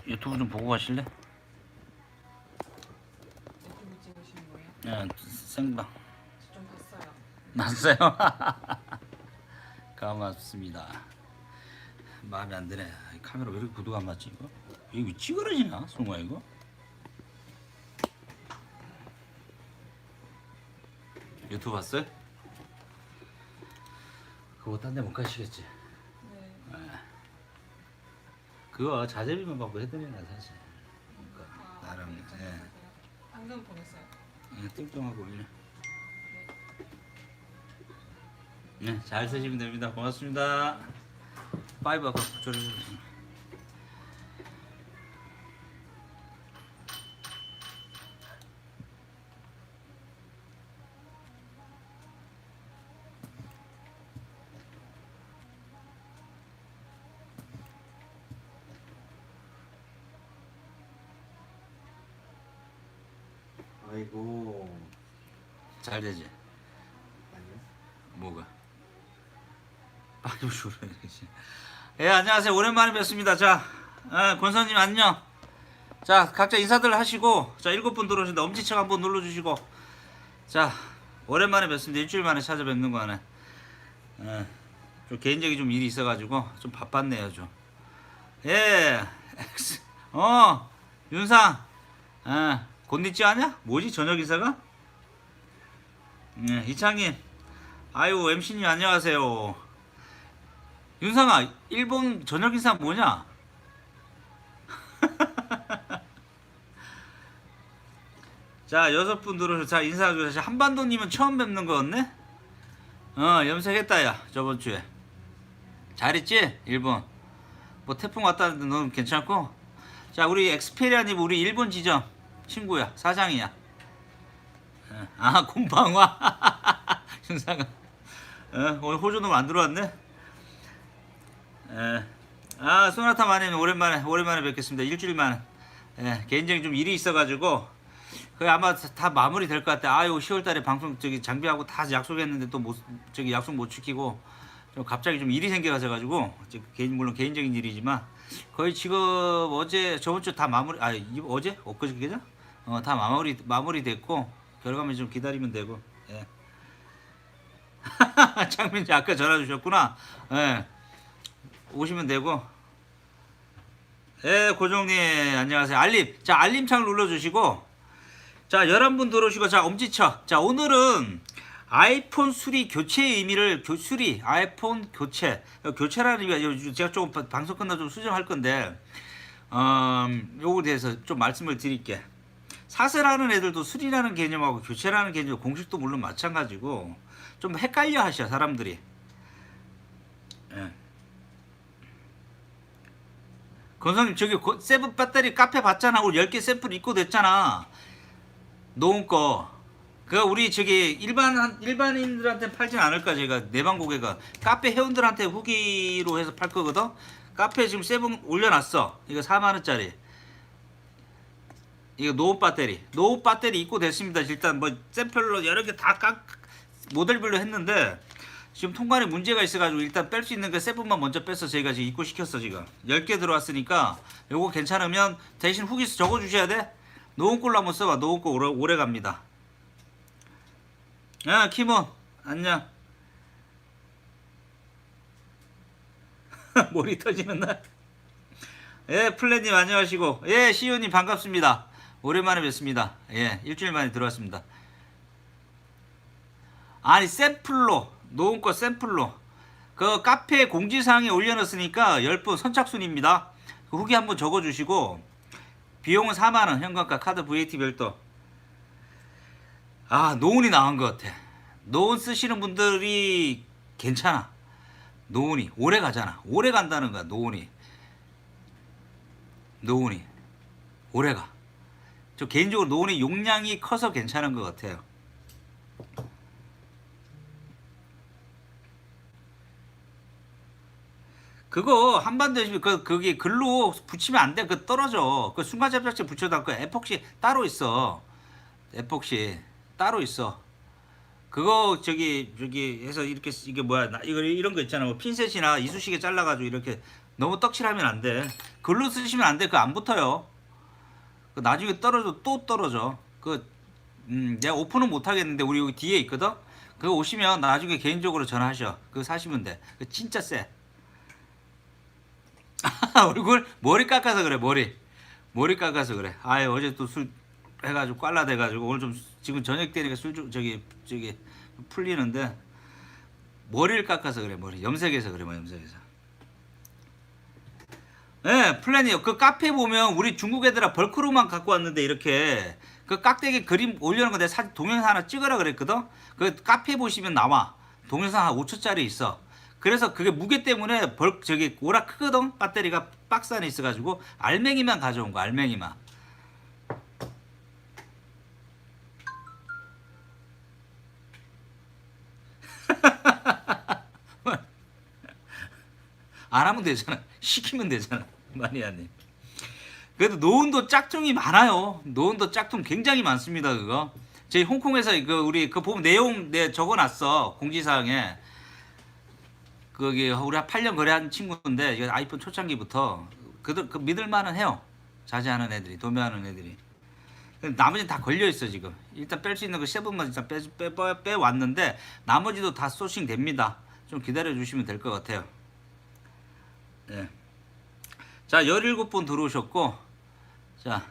유튜브 좀 보고 가실래? 유튜브 찍으시는 거예요? 예, 생방. 좀 봤어요. 났어요? 고맙습니다. 마음에 안 드네. 이 카메라 왜 이렇게 구도가 안 맞지 이거? 이거 찌그러지나? 송아 이거? 유튜브 봤어요? 그거 딴 데 못 가시겠지? 네. 그거 자재비만 받고 해드리는 거야 사실. 그러니까 나름 괜찮으세요? 방금 보냈어요. 뚱뚱하고 올려. 네, 잘 쓰시면 됩니다. 고맙습니다. 파이브 아까 저를 아이고. 잘 되지? 아니요. 뭐가? 파이브 쇼를 해야지. 예, 안녕하세요. 오랜만에 뵙습니다. 자, 권사님 안녕. 자, 각자 인사들 하시고, 자, 7분 들어오신다. 엄지척 한번 눌러주시고, 자, 오랜만에 뵙습니다. 일주일 만에 찾아뵙는 거 하네. 좀 개인적인 좀 일이 있어가지고 좀 바빴네요, 좀. 예, 윤상, 곤니찌 아냐? 뭐지 저녁 인사가? 이창님, 아유 MC님 안녕하세요. 윤상아, 일본 저녁 인사 뭐냐? 자, 6분 들어오셔. 자, 인사해주세요. 한반도님은 처음 뵙는 거였네? 염색했다, 야, 저번 주에. 잘했지? 일본. 뭐, 태풍 왔다는데 넌 괜찮고? 자, 우리 엑스페리아님, 우리 일본 지점 친구야. 사장이야. 곰방화. 윤상아. 오늘 호주놈 안 들어왔네? 소나타 마님, 오랜만에 뵙겠습니다. 일주일 만에. 개인적인 좀 일이 있어가지고, 그 아마 다 마무리 될 것 같아. 아유 10월달에 방송 저기 장비하고 다 약속했는데 또 못 저기 약속 못 지키고 좀 갑자기 좀 일이 생겨가지고 물론 개인적인 일이지만 거의 지금 어제 저번 주 다 마무리 어제 엊그저께죠? 다 마무리 됐고 결과만 좀 기다리면 되고. 예. 장민지 아까 전화 주셨구나. 예. 오시면 되고. 예, 고정님 안녕하세요. 알림창 눌러주시고. 자, 11분 들어오시고, 자, 엄지척. 자, 오늘은 아이폰 수리 교체의 의미를, 아이폰 교체. 교체라는 의미가, 제가 조금 방송 끝나서 좀 수정할 건데, 요거에 대해서 좀 말씀을 드릴게. 사세라는 애들도 수리라는 개념하고 교체라는 개념, 공식도 물론 마찬가지고, 좀 헷갈려 하셔, 사람들이. 예. 건성님, 저기, 세븐 배터리 카페 봤잖아. 우리 10개 샘플 입고 됐잖아. 놓은 거. 그 우리 저기 일반인들한테 팔진 않을까 제가 내방 고객가 카페 회원들한테 후기로 해서 팔 거거든. 카페 지금 세븐 올려놨어. 이거 4만 원짜리. 이거 노후 배터리 입고 됐습니다. 일단 뭐 샘플로 여러 개 다 모델별로 했는데 지금 통관에 문제가 있어가지고 일단 뺄 수 있는 게 세븐만 먼저 뺐어. 저희가 지금 입고 시켰어 지금. 10개 들어왔으니까 요거 괜찮으면 대신 후기 적어주셔야 돼. 노은 꼴로 한번 써봐. 노은 꼴 오래 갑니다. 야, 키몬 안녕. 머리 터지는 날. 예, 플랜님 안녕하시고. 예, 시우님 반갑습니다. 오랜만에 뵙습니다. 예, 일주일 만에 들어왔습니다. 아니, 샘플로 노은 꼴 샘플로 그 카페 공지사항에 올려놨으니까 10분 선착순입니다. 그 후기 한번 적어주시고. 비용은 4만원, 현금가, 카드, VAT 별도. 노은이 나은 것 같아. 노은 쓰시는 분들이 괜찮아. 노은이 오래 가잖아. 오래 간다는 거야. 노은이 오래 가. 저 개인적으로 노은이 용량이 커서 괜찮은 것 같아요. 그거 한반도에 그게 글로 붙이면 안 돼. 그 떨어져. 그 순간 접착제 붙여도 그 에폭시 따로 있어. 에폭시 따로 있어. 그거 저기 해서 이렇게 이게 뭐야? 이거 이런 거 있잖아. 뭐 핀셋이나 이쑤시개 잘라가지고 이렇게 너무 떡칠하면 안 돼. 글로 쓰시면 안 돼. 그거 안 붙어요. 그 나중에 떨어져 또 떨어져. 내가 오픈은 못 하겠는데 우리 여기 뒤에 있거든. 그거 오시면 나중에 개인적으로 전화하셔. 그거 사시면 돼. 그거 진짜 쎄. 얼굴 머리 깎아서 그래. 머리 깎아서 그래. 아유 어제 또 술 해가지고 꽐라돼가지고 오늘 좀 지금 저녁 때니까 저기 풀리는데 머리를 깎아서 그래. 머리 염색해서 그래. 뭐 염색해서. 네, 플랜이요. 그 카페 보면 우리 중국 애들아 벌크로만 갖고 왔는데 이렇게 그 깍대기 그림 올려놓은 거 내가 사진 동영상 하나 찍으라 그랬거든. 그 카페 보시면 나와. 동영상 한 5초짜리 있어. 그래서 그게 무게 때문에 저기 오락 크거든. 배터리가 박스 안에 있어가지고 알맹이만 가져온 거. 알맹이만. 안 하면 되잖아. 시키면 되잖아. 마니아님. 그래도 노은도 짝퉁이 많아요. 노은도 짝퉁 굉장히 많습니다. 그거. 저희 홍콩에서 우리 그 보면 내용 내 적어놨어. 공지사항에. 거기 우리 한 8년 거래한 친구인데 이거 아이폰 초창기부터 그 믿을만은 해요. 자제하는 애들이 도매하는 애들이. 나머지는 다 걸려 있어 지금. 일단 뺄 수 있는 거 세븐만 일단 빼 왔는데 나머지도 다 소싱 됩니다. 좀 기다려 주시면 될 것 같아요. 네. 자 17분 들어오셨고 자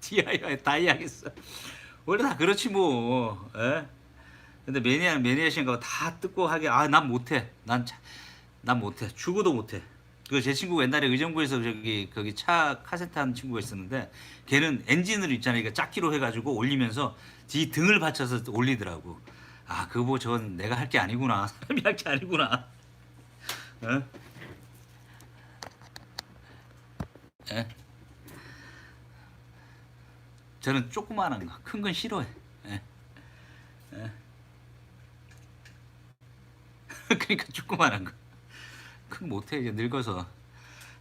DIY 다 이야기했어. 원래 다 그렇지 뭐. 에? 근데 매니아신가 다 뜯고 하게 난 못해. 난 못해. 죽어도 못해. 그 제 친구가 옛날에 의정부에서 거기 차 카세트 하는 친구가 있었는데 걔는 엔진을 있잖아요. 이거 짝기로 해가지고 올리면서 지 등을 받쳐서 올리더라고. 그거 뭐 저건 내가 할 게 아니구나. 사람이 할 게 아니구나. 어? 예? 저는 조그마한 거, 큰 건 싫어해. 예? 예? 그러니까 조그마한 거. 큰 못해 이제 늙어서.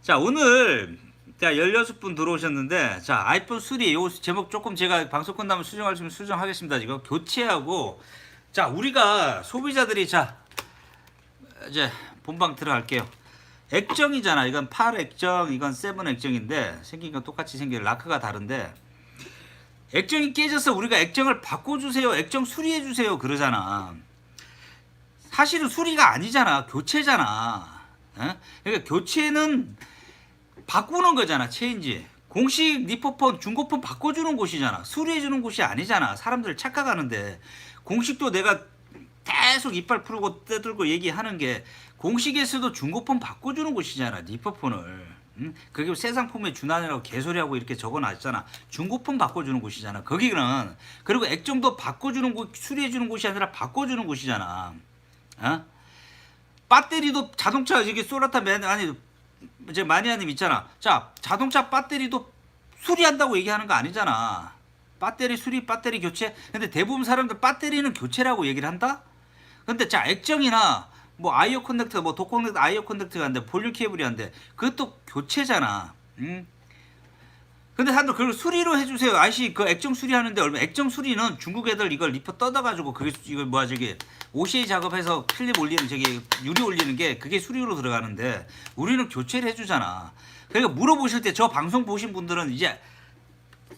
자 오늘 자 16분 들어오셨는데 자 아이폰 3 요 제목 조금 제가 방송 끝나면 수정할 수 있으면 수정하겠습니다. 지금 교체하고 자 우리가 소비자들이 자 이제 본방 들어갈게요. 액정이잖아. 이건 8 액정, 이건 7 액정인데 생긴 건 똑같이 생긴 라크가 다른데 액정이 깨져서 우리가 액정을 바꿔주세요, 액정 수리해주세요 그러잖아. 사실은 수리가 아니잖아. 교체잖아. 그러니까 교체는 바꾸는 거잖아. 체인지. 공식 니퍼폰 중고폰 바꿔주는 곳이잖아. 수리해주는 곳이 아니잖아. 사람들 착각하는데 공식도 내가 계속 이빨 풀고 떼들고 얘기하는 게 공식에서도 중고폰 바꿔주는 곳이잖아. 니퍼폰을. 그게 새 상품에 준하느라고 개소리하고 이렇게 적어놨잖아. 중고폰 바꿔주는 곳이잖아. 거기는 그리고 액정도 바꿔주는 곳, 수리해주는 곳이 아니라 바꿔주는 곳이잖아. 배터리도 자동차 이게 소나타 아니 이제 마니아님 있잖아. 자 자동차 배터리도 수리한다고 얘기하는 거 아니잖아. 배터리 수리, 배터리 교체. 근데 대부분 사람들 배터리는 교체라고 얘기를 한다. 근데 자 액정이나 뭐 아이오 커넥터, 뭐 도커넥터, 아이오 커넥터가 한데 볼륨 케이블이 한데 그것도 교체잖아. 근데 사람들 그걸 수리로 해주세요. 아이씨 그 액정 수리하는데 얼마? 액정 수리는 중국 애들 이걸 리퍼 떠다가지고 그게 이거 뭐야 저기 OCA 작업해서 필립 올리는 저기 유리 올리는 게 그게 수리로 들어가는데 우리는 교체를 해주잖아. 그러니까 물어보실 때 저 방송 보신 분들은 이제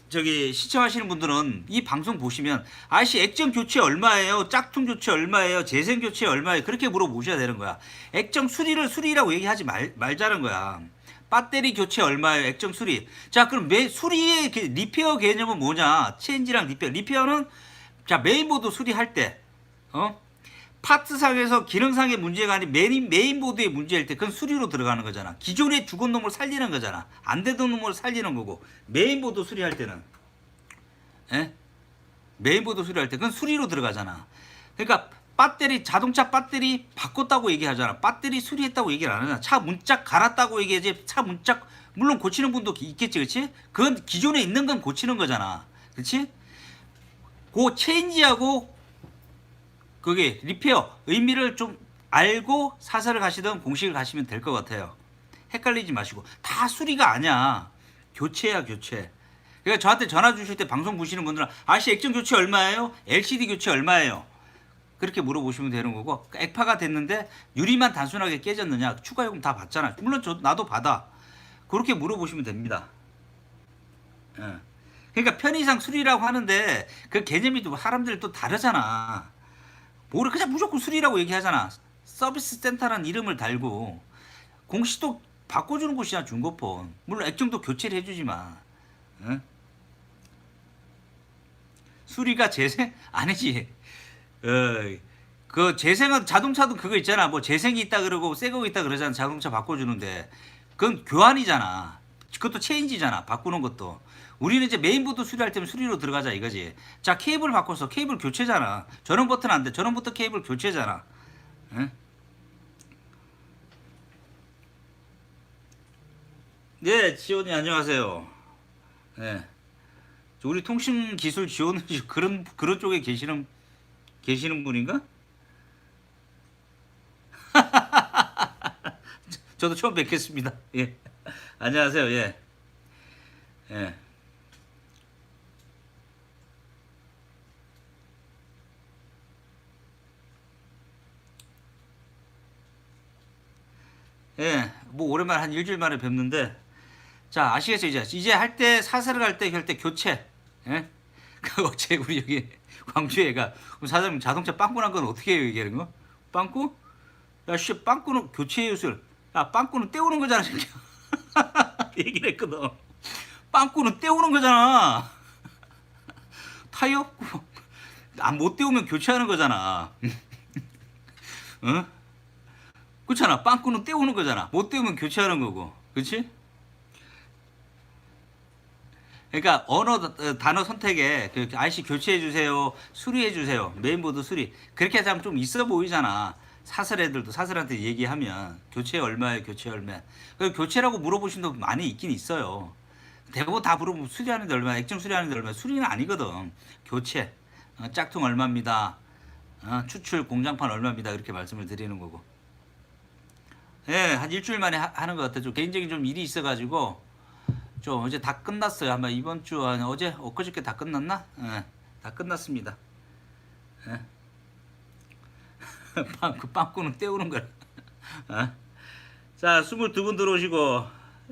저기 시청하시는 분들은 이 방송 보시면 아저씨 액정 교체 얼마예요? 짝퉁 교체 얼마예요? 재생 교체 얼마예요? 그렇게 물어보셔야 되는 거야. 액정 수리를 수리라고 얘기하지 말자는 거야. 배터리 교체 얼마예요? 액정 수리. 자 그럼 수리의 리페어 개념은 뭐냐? 체인지랑 리페어. 리페어는 자 메인보드 수리할 때 파트상에서 기능상의 문제가 아닌 메인보드의 문제일 때 그건 수리로 들어가는 거잖아. 기존에 죽은 놈을 살리는 거잖아. 안 되던 놈을 살리는 거고 메인보드 수리할 때는 메인보드 수리할 때 그건 수리로 들어가잖아. 그러니까 배터리 자동차 배터리 바꿨다고 얘기하잖아. 배터리 수리했다고 얘기를 안 하잖아. 차 문짝 갈았다고 얘기하지. 차 문짝 물론 고치는 분도 있겠지, 그렇지? 그건 기존에 있는 건 고치는 거잖아, 그렇지? 그 체인지하고 그게 리페어 의미를 좀 알고 사설을 가시든 공식을 가시면 될 것 같아요. 헷갈리지 마시고 다 수리가 아니야. 교체야 교체. 그러니까 저한테 전화 주실 때 방송 보시는 분들은 아저씨 액정 교체 얼마예요? LCD 교체 얼마예요? 그렇게 물어보시면 되는 거고, 액파가 됐는데 유리만 단순하게 깨졌느냐, 추가 요금 다 받잖아. 물론 나도 받아. 그렇게 물어보시면 됩니다. 예. 그러니까 편의상 수리라고 하는데 그 개념이 또 사람들이 또 다르잖아. 뭐를 그냥 무조건 수리라고 얘기하잖아. 서비스 센터라는 이름을 달고 공시도 바꿔주는 곳이야 중고폰. 물론 액정도 교체를 해주지만 수리가 재생 아니지. 그 재생은 자동차도 그거 있잖아. 뭐 재생이 있다 그러고 새 거 있다 그러잖아. 자동차 바꿔주는데 그건 교환이잖아. 그것도 체인지잖아. 바꾸는 것도. 우리는 이제 메인보드 수리할 때면 수리로 들어가자 이거지. 자, 케이블 바꿔서 케이블 교체잖아. 전원 버튼 안 돼. 전원 버튼 케이블 교체잖아. 응? 네, 지원이 안녕하세요. 네. 우리 통신 기술 지원은 그런 쪽에 계시는 분인가? 저도 처음 뵙겠습니다. 예. 안녕하세요. 예. 예. 예. 뭐 오랜만에 한 일주일 만에 뵙는데 자, 아시겠죠? 이제 할 때 사설을 할 때 교체. 예? 그 어째 우리 여기 광주에 애가 그럼 사장님 자동차 빵꾸 난 건 어떻게 해요, 얘기하는 거? 빵꾸? 야, 씨, 빵꾸는 교체 요술. 야, 빵꾸는 때우는 거잖아, 새끼야. 얘기를 했거든. 빵꾸는 때우는 거잖아. 타이어? 못 때우면 교체하는 거잖아. 응? 그렇잖아. 빵꾸는 때우는 거잖아. 못 때우면 교체하는 거고. 그렇지? 그러니까 단어 선택에 그 IC 교체해 주세요, 수리해 주세요, 메인보드 수리 그렇게 하면 좀 있어 보이잖아. 사설 애들도 사설한테 얘기하면 교체 얼마에 교체 얼마. 그 교체라고 물어보신 분 많이 있긴 있어요. 대부분 다 물어보면 수리하는데 얼마, 액정 수리하는데 얼마. 수리는 아니거든. 교체. 짝퉁 얼마입니다. 추출 공장판 얼마입니다. 그렇게 말씀을 드리는 거고. 예, 한 일주일 만에 하는 것 같아요. 좀 개인적인 좀 일이 있어가지고. 좀 어제 다 끝났어요. 아마 이번 주 어제 엊그저께 다 끝났나? 예, 다 끝났습니다. 예. 그 빵꾸는 때우는 거야. 자, 22분 들어오시고,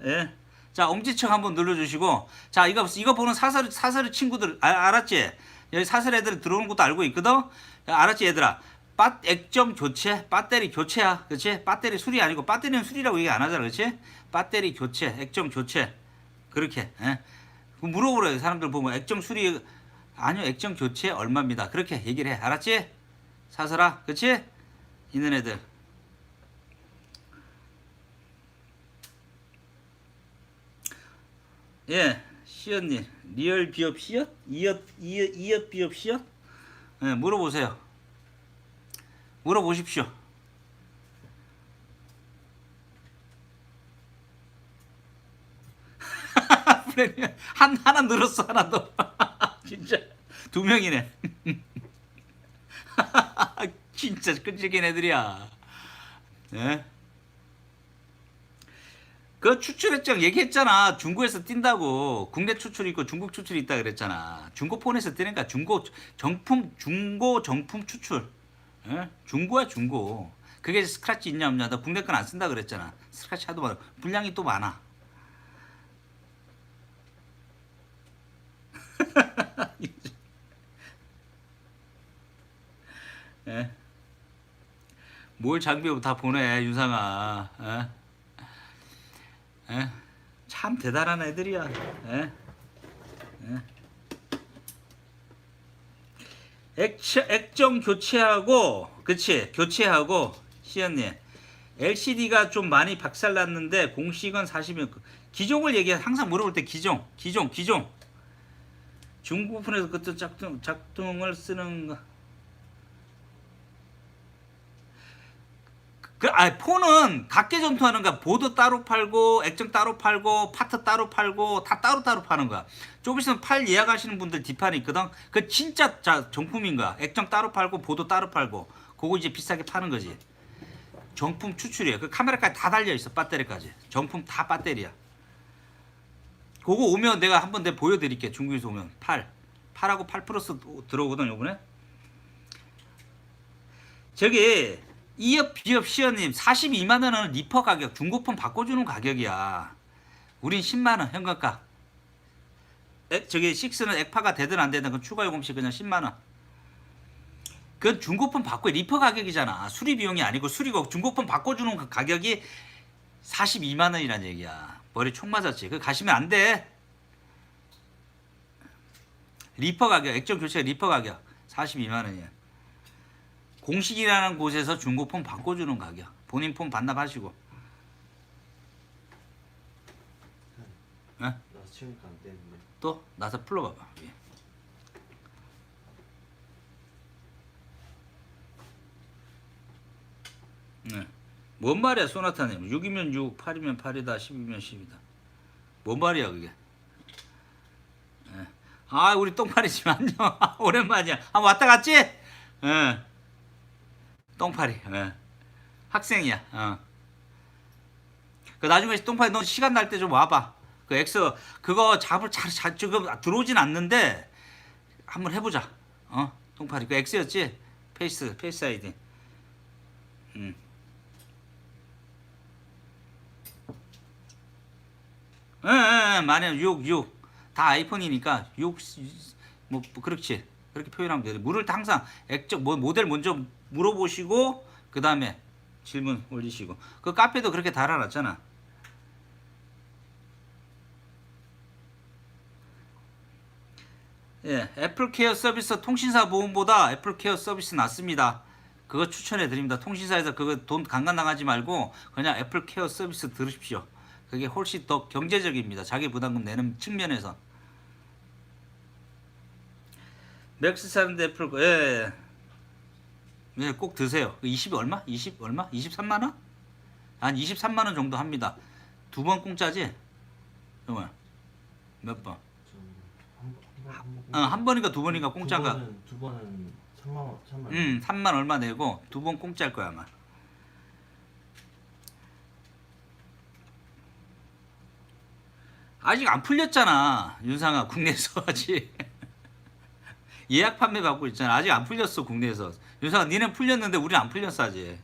예. 자, 엄지척 한번 눌러주시고, 자, 이거 보는 사설 친구들 알았지? 여기 사설 애들 들어오는 것도 알고 있거든. 야, 알았지, 얘들아? 액정 교체, 배터리 교체야, 그렇지? 배터리 수리 아니고 배터리는 수리라고 얘기 안 하잖아, 그렇지? 배터리 교체, 액정 교체. 그렇게 물어보래요. 사람들 보면 액정 수리 아니요 액정 교체 얼마입니다. 그렇게 얘기를 해. 알았지? 사설아, 그렇지? 있는 애들. 예, 시연님 리얼 비업 시엇? 이엇 비업 시엇? 예, 물어보세요. 물어보십시오. 하나 늘었어. 하나 더. 진짜 두 명이네. 진짜 끈질긴 애들이야. 예? 그 추출했죠. 얘기했잖아. 중국에서 뛴다고. 국내 추출이 있고 중국 추출이 있다 그랬잖아. 중고폰에서 뛰니까 중고 정품 추출. 예? 중고야 중고. 그게 스크래치 있냐 없냐. 나 국내 건 안 쓴다 그랬잖아. 스크래치 하도 많아. 분량이 또 많아. 예? 뭘 장비부 다 보내 유상아. 예? 예? 참 대단한 애들이야. 예? 예? 액정 교체하고 그치 교체하고 시연님 LCD가 좀 많이 박살났는데 공식은 40일 기종을 얘기해. 항상 물어볼 때 기종 중부품에서 그때 작동을 쓰는 거. 폰은 각계 점토하는 거야. 보드 따로 팔고 액정 따로 팔고 파트 따로 팔고 다 따로 파는 거야. 좀 있으면 팔 예약하시는 분들 뒷판에 있거든. 그 진짜 정품인 거야. 액정 따로 팔고 보드 따로 팔고 그거 이제 비싸게 파는 거지. 정품 추출이야. 그 카메라까지 다 달려 있어. 배터리까지. 정품 다 배터리야. 그거 오면 내가 한번 보여드릴게. 중국에서 오면 팔하고 8 플러스 들어오거든 요번에. 저기 이업 비업 시어님 42만 원은 리퍼 가격 중고품 바꿔주는 가격이야. 우린 10만 원 현금가. 저기 6는 액파가 되든 안 되든 그 추가 요금씩 그냥 10만 원. 그건 중고품 바꿔 리퍼 가격이잖아. 수리 비용이 아니고 수리고 중고품 바꿔주는 그 가격이 42만 원이란 얘기야. 머리 총 맞았지. 그 가시면 안 돼. 리퍼 가격 액정 교체 리퍼 가격 42만 원이야. 공식이라는 곳에서 중고폰 바꿔주는 가격. 본인 폰 반납하시고. 네? 나 치우니까 안 되는데. 또 나서 풀러봐봐. 위에. 네. 뭔 말이야 소나타님. 6이면 6, 8이면 8이다, 10이면 10이다. 뭔 말이야 그게. 네. 아 우리 똥파리지 안녕. 오랜만이야. 한번 왔다 갔지? 예. 똥파리. 예. 학생이야. 그 나중에 똥파리 너 시간 날 때 좀 와봐. 그 X 그거 잡을 잘 지금 들어오진 않는데 한번 해보자. 똥파리 그 X였지? 페이스 아이디. 만약 6 다 아이폰이니까 6 뭐 그렇지. 그렇게 표현하면 돼. 물을 때 항상 액정 모델 먼저 물어보시고 그 다음에 질문 올리시고. 그 카페도 그렇게 달아놨잖아. 예, 애플케어 서비스 통신사 보험보다 애플케어 서비스 낫습니다. 그거 추천해 드립니다. 통신사에서 그거 돈 강간 나가지 말고 그냥 애플케어 서비스 들으십시오. 그게 훨씬 더 경제적입니다. 자기 부담금 내는 측면에서. 맥스 사는데 애플 예. 예, 꼭 드세요. 20 얼마? 20 얼마? 23만 원? 한 23만 원 정도 합니다. 두 번 공짜지? 정말 몇 번? 한 번인가 두 번인가 공짜가. 두 번은 3만 원. 3만 얼마 내고 두 번 공짜일 거야 아마. 아직 안 풀렸잖아 윤상아 국내에서 아직. 예약 판매 받고 있잖아. 아직 안 풀렸어 국내에서. 윤상아 니는 풀렸는데 우리는 안 풀렸어 아직.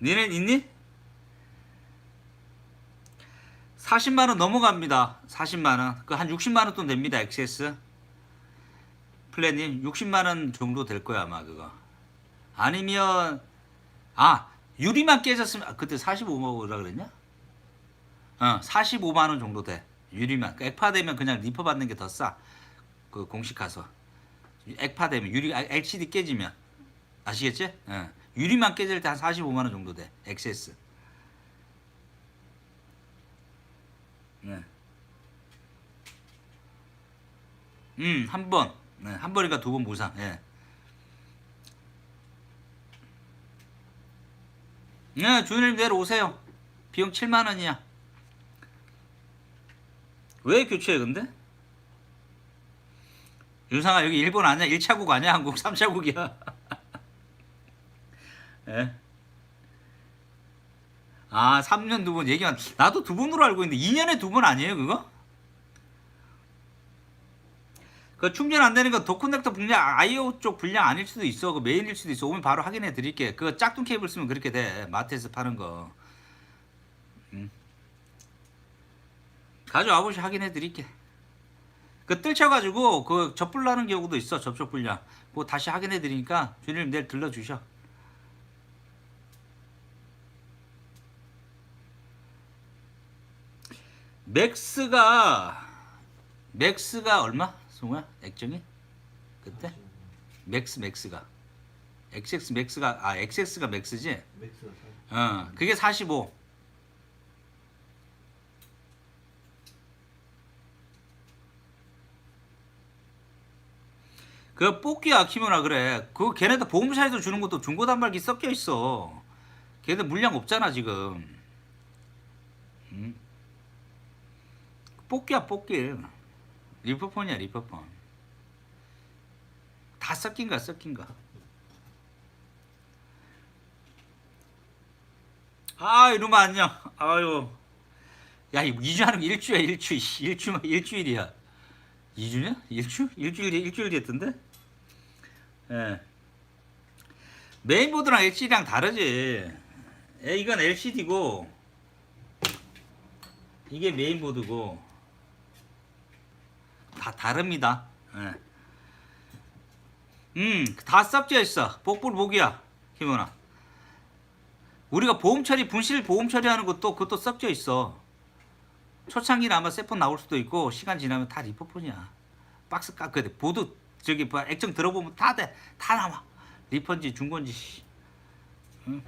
니는 있니? 40만 원 넘어갑니다. 40만 원. 그 한 60만 원 돈 냅니다. XS 플랜님 60만 원 정도 될 거야 아마 그거. 아니면 유리만 깨졌으면 그때 45만 원이라 그랬냐? 45만 원 정도 돼. 유리만. 액파 되면 그냥 리퍼 받는 게 더 싸. 그 공식 가서. 액파 되면 유리 LCD 깨지면 아시겠지? 유리만 깨질 때 한 45만 원 정도 돼. XS. 네. 한 번. 네, 한 번이니까 두 번 무상. 예. 네, 주님 내일 오세요. 비용 7만 원이야. 왜 교체해 근데? 윤상아 여기 일본 아니야? 1차국 아니야? 한국 3차국이야. 예? 3년 두 번 얘기한. 나도 두 번으로 알고 있는데 2년에 두 번 아니에요 그거? 그 충전 안 되는 거 도커넥터 분량 IO 쪽 분량 아닐 수도 있어. 그 메인일 수도 있어. 오면 바로 확인해 드릴게. 그 짝퉁 케이블 쓰면 그렇게 돼. 마트에서 파는 거. 가져와 보시 확인해 드릴게. 그 뜰쳐가지고 그 접불 나는 경우도 있어. 접촉 불량. 그거 다시 확인해 드리니까 주님 내일 들러 주셔. 맥스가 얼마? 송아 액정이 그때 맥스가 XX 맥스가 XX가 맥스지. 맥스가 그게 45. 그 뽑기 아키모나 그래. 그 걔네들 보험사에서 주는 것도 중고 단말기 섞여 있어. 걔네들 물량 없잖아 지금. 뽑기야 뽑기. 리퍼폰이야 리퍼폰. 다 섞인 거야. 이놈아 안녕. 아유. 야 이거 2주 하는 거 일주일이야. 2주냐? 일주일 됐던데? 예. 메인보드랑 LCD랑 다르지. 이건 LCD고 이게 메인보드고 다 다릅니다. 다 섞여 있어. 복불 복이야, 김원아. 우리가 보험 처리, 분실 보험 처리하는 것도 그것도 섞여 있어. 초창기는 아마 세폰 나올 수도 있고 시간 지나면 다 리퍼폰이야. 박스 깎아야 돼. 보드 저기 뭐 액정 들어보면 다 돼. 다 나와. 리펀지 중건지. 씨. 응?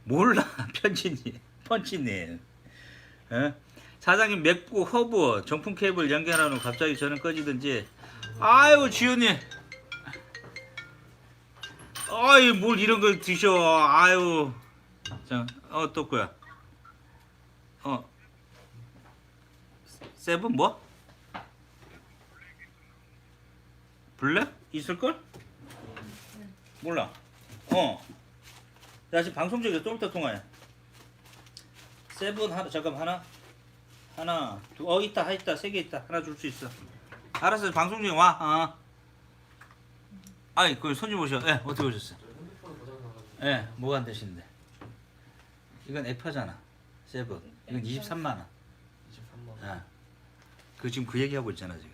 몰라. 편지님, 펀치님. 어? 사장님 맥북 허브 정품 케이블 연결하는 갑자기 저는 꺼지든지. 아유 지훈님. 아유 뭘 이런 걸 드셔. 아유. 자, 또 거야. 세븐 뭐? 블랙? 있을걸? 몰라. 나 지금 방송 중에 좀 이따 통화해. 세븐 하나, 잠깐 하나, 있다, 세 개 있다. 하나 줄 수 있어. 알았어, 방송 중에 와. 아이, 그 손님 오셔. 어떻게 오셨어? 뭐가 안 되시는데? 이건 액파잖아. 세븐. 이건 23만 원. 23만 원. 그 지금 그 얘기하고 있잖아 지금.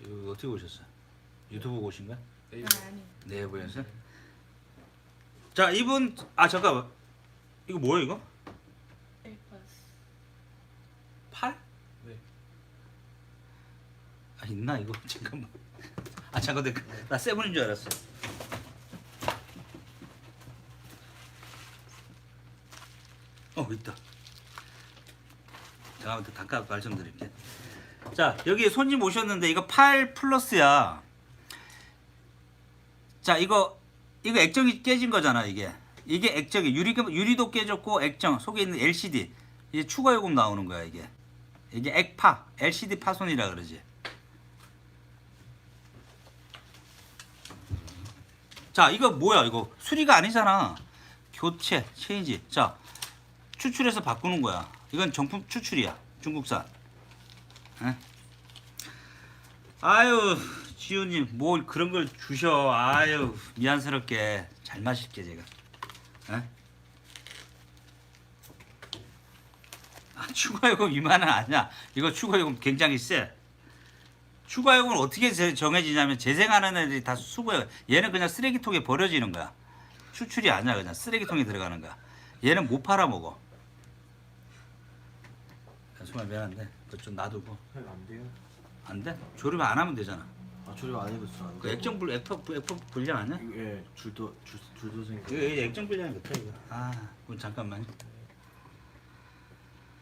이거 어떻게 오셨어? 유튜브 오신 거야? 아니. 네이버에서. 자, 이분 잠깐만. 이거 뭐야 이거? 에이퍼스. 8? 네. 있나 이거? 잠깐만. 잠깐 나 세븐인 줄 알았어. 있다. 제가 잠깐 말씀드릴게. 자, 여기 손님 오셨는데 이거 8 플러스야. 자, 이거 액정이 깨진 거잖아, 이게 액정이 유리도 깨졌고 액정 속에 있는 LCD 이제 추가 요금 나오는 거야, 이게 액파 LCD 파손이라 그러지. 자, 이거 뭐야? 이거 수리가 아니잖아. 교체 체인지. 자, 추출해서 바꾸는 거야. 이건 정품 추출이야, 중국산. 아유 지훈님 뭘 그런 걸 주셔. 아유 미안스럽게. 잘 마실게 제가. 추가요금 2만 원 아니야. 이거 추가요금 굉장히 세. 추가요금은 어떻게 정해지냐면 재생하는 애들이 다 수거해. 얘는 그냥 쓰레기통에 버려지는 거야. 추출이 아니야. 그냥 쓰레기통에 들어가는 거야. 얘는 못 팔아먹어. 정말 미안한데 그거 좀 놔두고. 안 돼요? 안 돼? 조립 안 하면 되잖아. 조립 안 해봤어. 안 그 돼요. 액정 불량 아니야? 예, 줄도 생겨. 이거 액정 불량이 못해 이거. 그럼 잠깐만.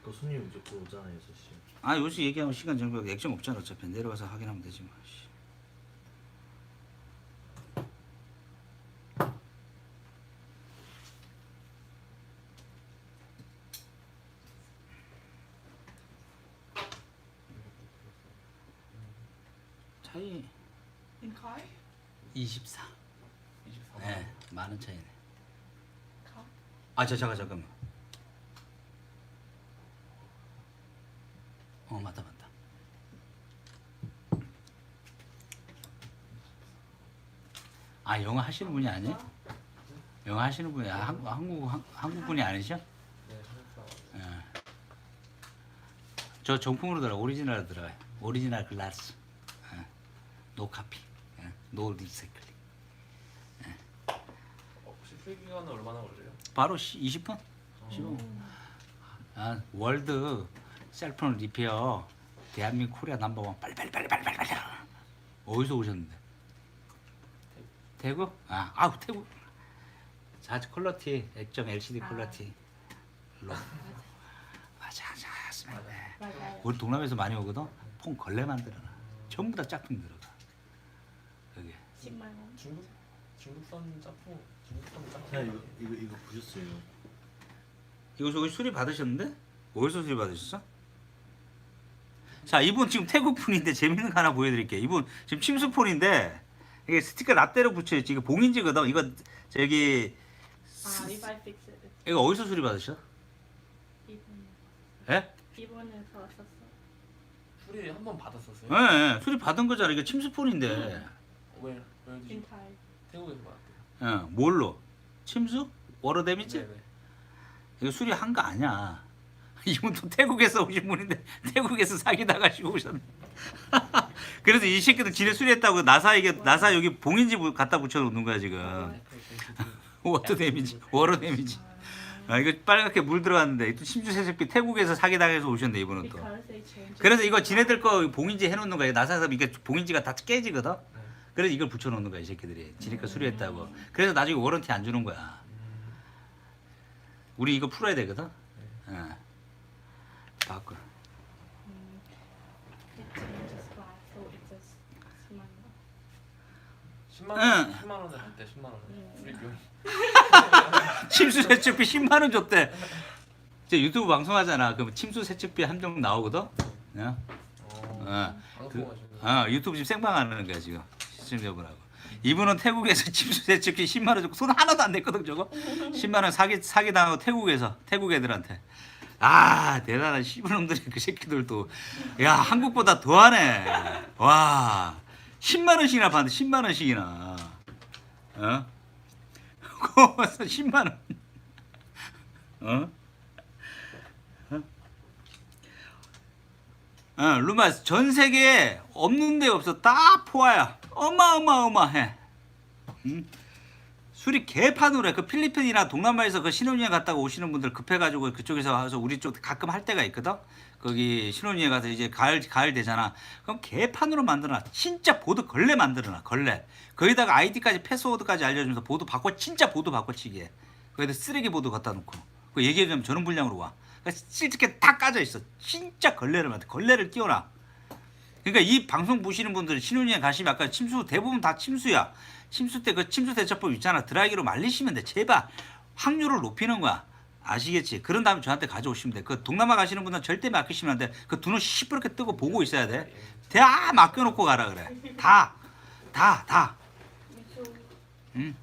또 손님 이제 또 오잖아요, 6시. 요새 얘기하면 시간 정비하고 액정 없잖아. 어차피 내려가서 확인하면 되지 뭐. 차이 In car? 24. 24만 네, 많은 차이네. car? 잠깐만. 맞다. 영어 하시는 분이 아니에요? 영어 하시는 분이 한국 분이 아니죠? 네, 한국 저 정품으로 들어가. 오리지널로 들어가요. 오리지널 글라스. 노 카피. 노 리사이클링. 혹시 수익 기간은 얼마나 걸려요? 바로 20분? 15분. 월드 셀폰 리페어 대한민국 코리아 넘버원. 빨리. 어디서 오셨는데? 대구? 대구. 자주 퀄러티 액정 LCD 퀄러티. 맞아. 맞아요. 우리 동남아에서 많이 오거든. 폰 걸레 만들어놔. 전부 다 짝퉁 들어가. 여기. 10만 원. 중국산 짝퉁. 이거 보셨어요? 이거 저기 수리 받으셨는데? 어디서 수리 받으셨어? 자, 이분 지금 태국 분인데 재밌는 거 하나 보여드릴게요. 이분 지금 침수폰인데 이게 스티커 라떼로 붙여있지. 이거 봉인지거든. 이거 저기 If I fix it, 이거 어디서 수리 받으셨어? 이번 예? 이번에서 왔었어. 수리 한 번 받았었어요? 예, 수리 받은 거잖아. 이게 침수폰인데. 왜 주시? In Thai. 태국에서 받았대요. 뭘로? 침수? 워러 데미지? 네네. 이거 수리한 거 아니야. 이분도 태국에서 오신 분인데 태국에서 사기당하시고 오셨네. 그래서 이 새끼들 지네 수리했다고 나사 여기 봉인지 갖다 붙여놓는 거야 지금. 워터 데미지, 워러 데미지. 이거 빨갛게 물 들어갔는데 또 침수 세척기 태국에서 사기당해서 오셨네 이분은 또. Because they changed. 그래서 이거 지네들 거 봉인지 해놓는 거야. 나사에서 이게 봉인지가 다 깨지거든. 그래서 이걸 붙여놓는 거야 이 새끼들이. 지네 거 수리했다고. 그래서 나중에 워런티 안 주는 거야. 우리 이거 풀어야 되거든. 바꿔. It changes glass, so it just smell. 10만 응. 원, 10만 원에 할때 10만 원. 수리 비용. 침수 세척비 10만 원 줬대. 이제 유튜브 방송하잖아. 그럼 침수 세척비 한정 나오거든. 방송하시는. 유튜브 지금 생방하는 거야 지금 시청자분하고. 이분은 태국에서 침수 세척비 10만 원 줬고 손 하나도 안 냈거든 저거. 10만 원 사기 당하고 태국에서 태국 애들한테. 대단한 씨부놈들이 그 새끼들도 야 한국보다 더하네. 와 10만 원씩이나 받는데 10만 원씩이나. 거기서 10만 원. 루마 전 세계에 없는 데 없어. 다 포화야. 어마어마해. 술이 개판으로 해. 그 필리핀이나 동남아에서 그 신혼여행 갔다가 오시는 분들 급해가지고 그쪽에서 와서 우리 쪽 가끔 할 때가 있거든. 거기 신혼여행 가서 이제 가을 되잖아. 그럼 개판으로 만들어놔. 진짜 보드 걸레 만들어놔. 걸레. 거기다가 아이디까지 패스워드까지 알려주면서 보드 바꿔 진짜 보드 바꿔치기 해. 거기다 쓰레기 보드 갖다 놓고. 그 얘기해주면 저런 분량으로 와. 이렇게 다 까져 있어. 진짜 걸레를 만들. 걸레를 끼워놔. 그러니까 이 방송 보시는 분들 신혼여행 가시면 아까 침수 대부분 다 침수야. 침수 때 그 침수 대처법 있잖아. 드라이기로 말리시면 돼. 제발 확률을 높이는 거야. 아시겠지? 그런 다음에 저한테 가져오시면 돼. 그 동남아 가시는 분들은 절대 맡기시면 안 돼. 그 두 눈 시퍼렇게 뜨고 보고 있어야 돼. 다 맡겨놓고 가라 그래. 다. Me too.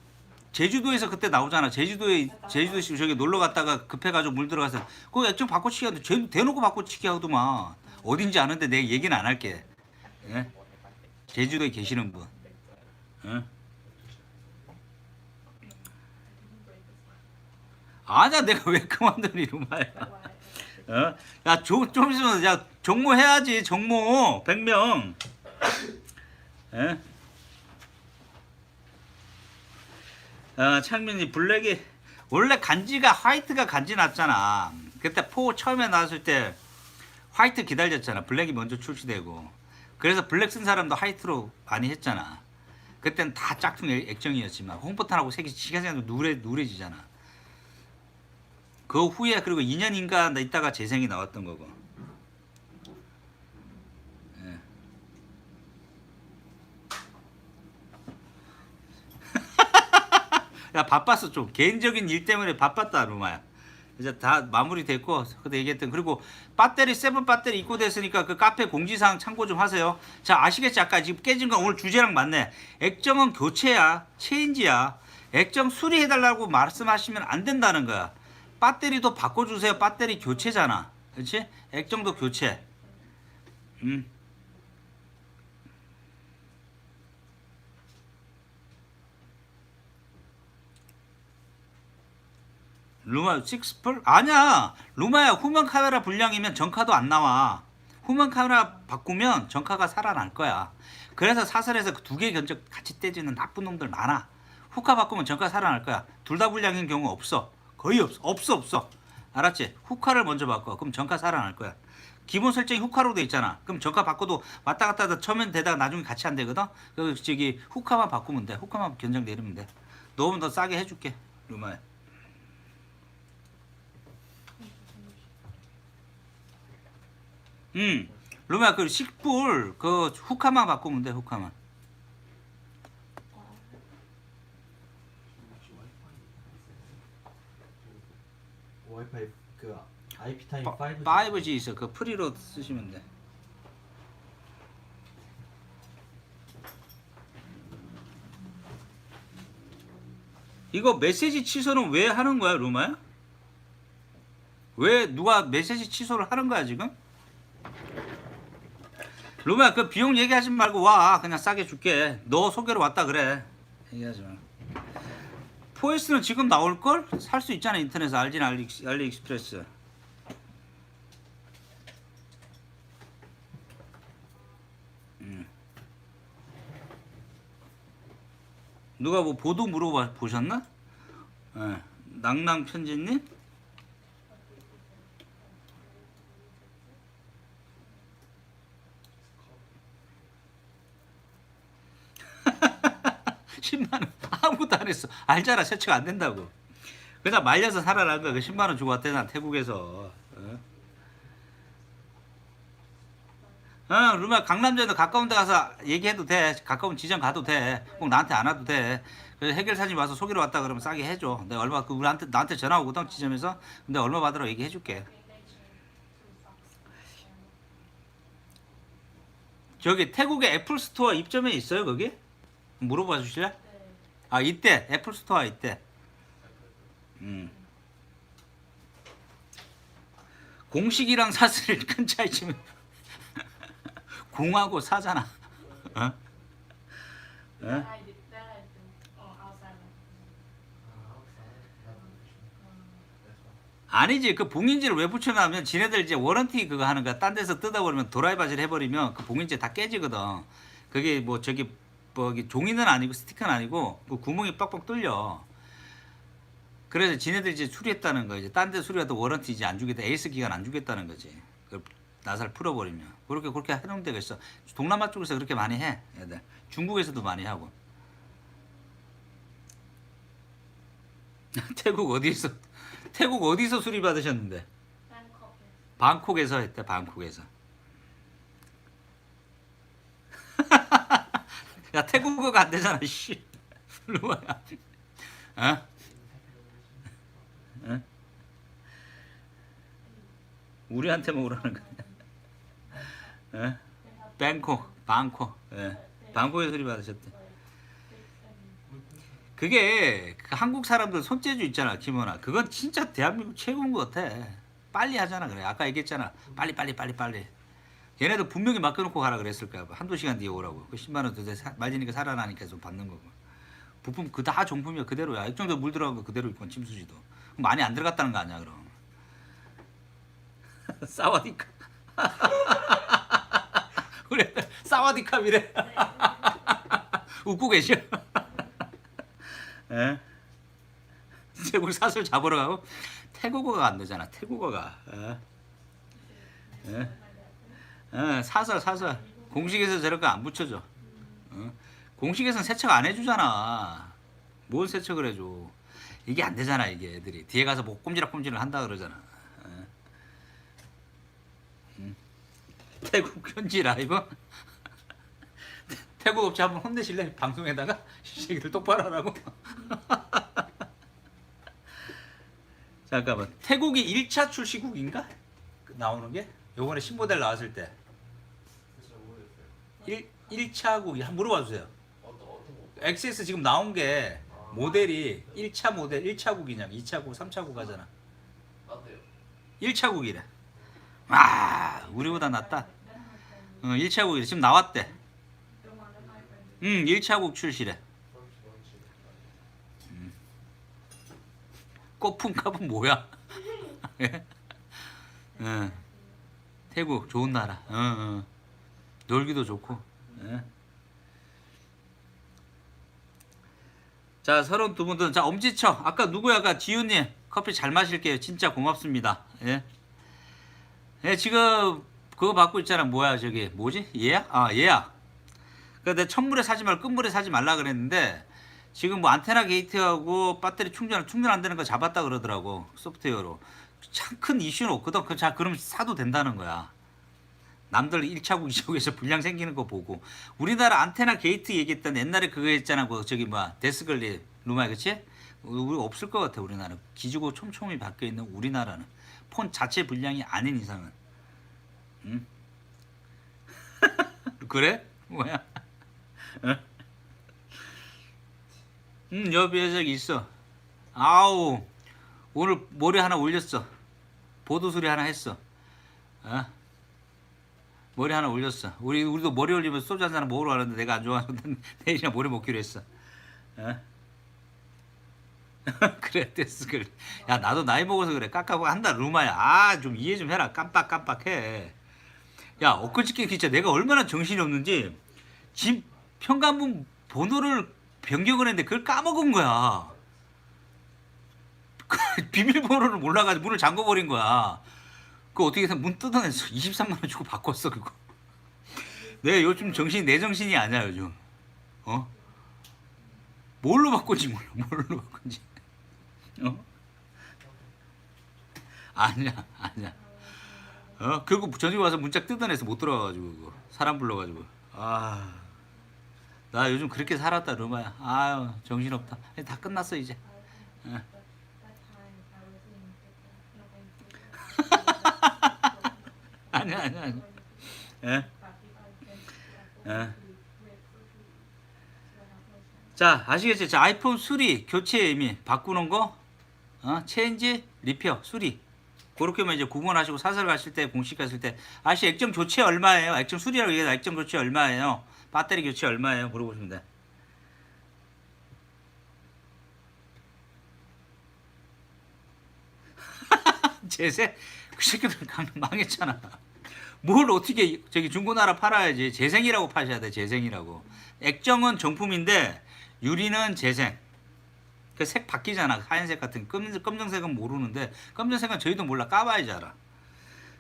제주도에서 그때 나오잖아. 제주도에 저기 놀러 갔다가 급해가지고 물 들어가서 그 액정 바꿔치기 하는데 대놓고 바꿔치기 하더만. 어딘지 아는데 내가 얘기는 안 할게. 예? 제주도에 계시는 분. 예? 아니야 내가 왜 그만두니 루마야. 좀 있으면 야 정모 해야지. 정모 100명. 예? 창민이 블랙이 원래 간지가 화이트가 간지 났잖아. 그때 포 처음에 나왔을 때 화이트 기다렸잖아. 블랙이 먼저 출시되고. 그래서 블랙 쓴 사람도 화이트로 많이 했잖아. 그때는 다 짝퉁 액정이었지만 홍보탄하고 색이 시간 지나면 누래지잖아. 그 후에 그리고 2년인가 있다가 재생이 나왔던 거고. 예. 야 바빴어. 좀 개인적인 일 때문에 바빴다 루마야. 이제 다 마무리됐고 그때 얘기했던. 그리고 배터리 7 배터리 입고됐으니까 그 카페 공지사항 참고 좀 하세요. 자 아시겠지? 아까 지금 깨진 건 오늘 주제랑 맞네. 액정은 교체야. 체인지야. 액정 수리해달라고 말씀하시면 안 된다는 거야. 배터리도 바꿔주세요. 배터리 교체잖아. 그렇지? 액정도 교체. 루마 6풀? 아니야. 루마야 후면 카메라 불량이면 정카도 안 나와. 후면 카메라 바꾸면 정카가 살아날 거야. 그래서 사설에서 두 개 견적 같이 떼지는 나쁜 놈들 많아. 후카 바꾸면 정카 살아날 거야. 둘 다 불량인 경우 없어. 거의 없어. 알았지? 후카를 먼저 바꿔. 그럼 정카 살아날 거야. 기본 설정이 후카로 돼 있잖아. 그럼 정카 바꿔도 왔다 갔다 하다 처음엔 되다가 나중에 같이 안 되거든. 그 저기 후카만 바꾸면 돼. 후카만 견적 내리면 돼. 너무 더 싸게 해줄게 루마야. 루마야 그 10불 그 후카만 바꾸면 돼. 후카만. 와이파이 그 IP 타임 5 5G 있어. 그 프리로 쓰시면 돼. 이거 메시지 취소는 왜 하는 거야, 루마야? 왜 누가 메시지 취소를 하는 거야 지금? 루마야 그 비용 얘기하지 말고 와. 그냥 싸게 줄게. 너 소개로 왔다 그래. 얘기하지 마. 포에스는 지금 나올걸? 살 수 있잖아 인터넷에. 알진 알리익스프레스. 누가 뭐 보도 보셨나? 예. 낭낭 편지님? (10만원) 아무것도 안 했어. 알잖아 세척 안 된다고. 그냥 말려서 살아난 거야. 그 10만원 주고 왔대나 태국에서. 루마 강남점에도 가까운 데 가서 얘기해도 돼. 가까운 지점 가도 돼. 꼭 나한테 안 와도 돼. 그래서 해결사님 와서 소개로 왔다 그러면 싸게 해줘. 내가 얼마 그 우리한테 나한테 전화 오거든 지점에서. 근데 얼마 받으라고 얘기해줄게. 저기 태국에 애플 스토어 입점해 있어요 거기? 물어봐 주실래? 아 이때 애플 스토어 이때. 공식이랑 사슬이 큰 차이지만 공하고 사잖아. 어? 어? I did that outside. 아니지 그 봉인지를 왜 붙여놨냐면 지네들 이제 워런티 그거 하는 거야. 딴 데서 뜯어버리면 도라이바질 해버리면 그 봉인지 다 깨지거든. 그게 뭐 저기 뭐 종이는 아니고 스티커는 아니고 그 구멍이 빡빡 뚫려. 그래서 지네들이 이제 수리했다는 거. 이제 딴 데 수리해도 워런티 이제 안 주겠다. 에이스 기간 안 주겠다는 거지. 그 나사를 풀어버리면 그렇게 해놓은 데가 있어. 동남아 쪽에서 그렇게 많이 해 애들. 중국에서도 많이 하고. 태국 어디서 수리 받으셨는데? Bangkok. 방콕에서 했대. 방콕에서. 야 태국어가 안 되잖아. 씨. 루아야. 어? 어? 우리한테만 오라는 거야. 어? 방콕. 예. 방콕에서 수리 받으셨대. 그게 그 한국 사람들 손재주 있잖아 김원아. 그건 진짜 대한민국 최고인 것 같아. 빨리 하잖아. 그래 아까 얘기했잖아. 빨리. 얘네도 분명히 맡겨놓고 가라 그랬을 거야. 한두 시간 뒤에 오라고. 그 10만원 더 말리니까 살아나니까 좀 받는 거고. 부품 그 다 정품이야. 그대로야. 이 정도 물 들어간 거 그대로 있고 침수지도 많이 안 들어갔다는 거 아니야 그럼. 사와디캅. 그래 사와디캅이래. 웃고 계셔. 예? 태국 사슬 잡으러 가고 태국어가 안 되잖아. 태국어가. 사설 공식에서 저런 거 안 붙여줘. 공식에서는 세척 안 해주잖아. 뭔 세척을 해줘. 이게 안 되잖아. 이게 애들이 뒤에 가서 뭐 꼼지락꼼지락 한다 그러잖아. 태국 현지 라이브. 태국 업체 한번 혼내실래? 방송에다가 이 새끼들 똑바로 하라고. 잠깐만. 태국이 1차 출시국인가? 나오는 게? 요번에 신모델 나왔을 때 그래서 모르겠어요. 1차국이 한번 물어봐 주세요. 어떤 거? XS 지금 나온 게 모델이 1차 모델 1차국이냐 2차국 3차국 하잖아. 맞대요. 1차국이래. 아 우리보다 낫다. 1차국이래. 지금 나왔대. 1차국 출시래. 꼬풍갑은 뭐야? 예? 태국 좋은 나라. 놀기도 좋고. 예. 자 32분들 자 엄지척 아까 누구야? 아까 지훈님 커피 잘 마실게요. 진짜 고맙습니다. 예. 예 지금 그거 받고 있잖아. 뭐야 저기 뭐지? 예약? 아 예약. 그러니까 내가 첫물에 사지 말고 끝물에 사지 말라 그랬는데 지금 뭐 안테나 게이트하고 배터리 충전 안 되는 거 잡았다 그러더라고. 소프트웨어로. 참 큰 이슈는 없거든. 자 그럼 사도 된다는 거야. 남들 1차국 2차국에서 불량 생기는 거 보고. 우리나라 안테나 게이트 얘기했던 옛날에 그거 했잖아. 그 저기 뭐야 데스글리 루마이 그치? 우리 없을 것 같아. 우리나라 기지고 촘촘히 박혀 있는 우리나라는 폰 자체 불량이 아닌 이상은. 응? 그래? 뭐야? 여비에적 있어. 아우 오늘 모래 하나 올렸어. 보도 소리 하나 했어. 머리 하나 올렸어. 우리도 머리 올리면 소주 한잔 먹으러 가는데 내가 안 좋아하는 내일이나 머리 먹기로 했어. 어? 그래 됐어 그래. 야 나도 나이 먹어서 그래. 깎아고 한다 루마야. 아 좀 이해 좀 해라. 깜빡깜빡해. 야 엊그저께 진짜 내가 얼마나 정신이 없는지 집 현관문 번호를 변경을 했는데 그걸 까먹은 거야. 비밀번호를 몰라가지고 문을 잠궈버린 거야. 그 어떻게 해서 문 뜯어냈어. 23만 원 주고 바꿨어 그거. 내가 요즘 정신이 내 정신이 아니야 요즘. 어? 뭘로 바꾼지 몰라. 뭘로 바꾼지. 어? 아니야. 어? 결국 저녁에 와서 문짝 뜯어내서 못 들어가가지고 그거. 사람 불러가지고. 아, 나 요즘 그렇게 살았다 루마야. 아유 정신없다. 다 끝났어 이제. 어. 아니야. 예? 예. 자 아시겠지? 자 아이폰 수리 교체 의미 바꾸는 거, 체인지 리페어 수리 그렇게만 이제 구분하시고 사설 가실 때 공식 가실 때 아시 액정 교체 얼마예요? 액정 수리라고 얘기해서 액정 교체 얼마예요? 배터리 교체 얼마예요? 물어보시면 돼. 재세 그 새끼들 망했잖아. 뭘 어떻게 저기 중고나라 팔아야지. 재생이라고 파셔야 돼. 재생이라고. 액정은 정품인데 유리는 재생. 그 색 바뀌잖아. 하얀색 같은 검정색은 모르는데 검정색은 저희도 몰라. 까봐야지 알아.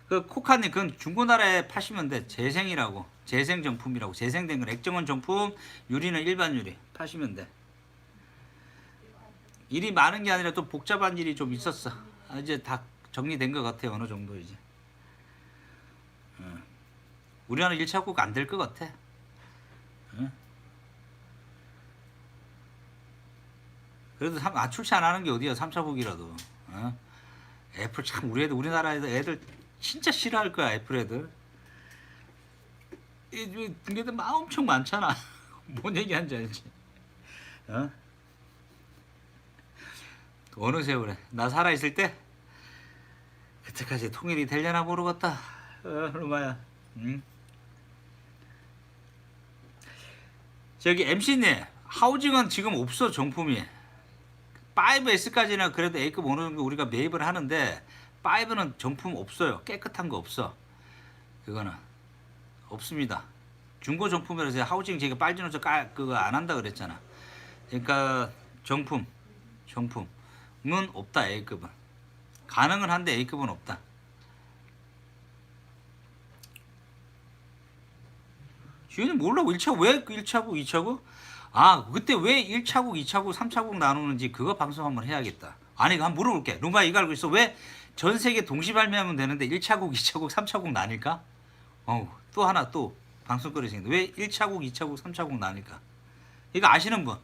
그 코카님 그건 중고나라에 파시면 돼. 재생이라고. 재생 정품이라고. 재생된 건 액정은 정품, 유리는 일반 유리 파시면 돼. 일이 많은 게 아니라 또 복잡한 일이 좀 있었어. 이제 다 정리된 것 같아. 어느 정도 이제. 우리나라 1차국 안 될 것 같아. 그래도 출시 안 하는 게 어디야. 3차국이라도. 애플 참 우리나라 애들 진짜 싫어할 거야. 애플 애들. 애들 엄청 많잖아. 뭔 얘기하는지 알지? 어느 세월에 나 살아있을 때 그때까지 통일이 되려나 모르겠다. 루마야. 저기 MC님 하우징은 지금 없어. 정품이 5S까지는 그래도 A급 어느 정도 우리가 매입을 하는데 5는 정품 없어요. 깨끗한 거 없어. 그거는 없습니다. 중고 정품이라서 하우징 제가 빨주노조 그거 안 한다 그랬잖아. 그러니까 정품은 없다. A급은 가능은 한데 A급은 없다. 지금 몰라. 1차국 왜 1차국 2차국? 아 그때 왜 1차국 2차국 3차국 나누는지 그거 방송 한번 해야겠다. 아니 한번 물어볼게. 루마 이거 알고 있어. 왜 전 세계 동시 발매하면 되는데 1차국 2차국 3차국 나뉠까? 또 하나 또 방송거리 생긴다. 왜 1차국 2차국 3차국 나뉠까? 이거 아시는 분?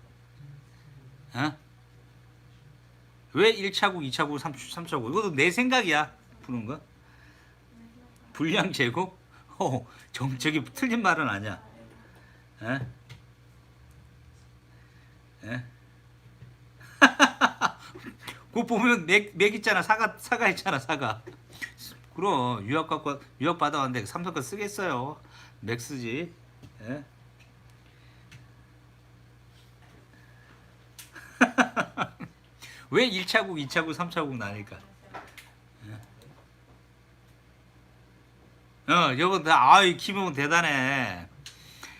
왜 1차국 2차국 3차국? 이것도 내 생각이야. 푸는 거. 불량 제공? 저기 틀린 말은 아니야. 그거 보면 맥 있잖아. 사과 있잖아. 사과. 그럼 유학 받아왔는데 삼성 거 쓰겠어요. 맥 쓰지. 왜 1차국 2차국 3차국 나니까. 여보 김용은 대단해.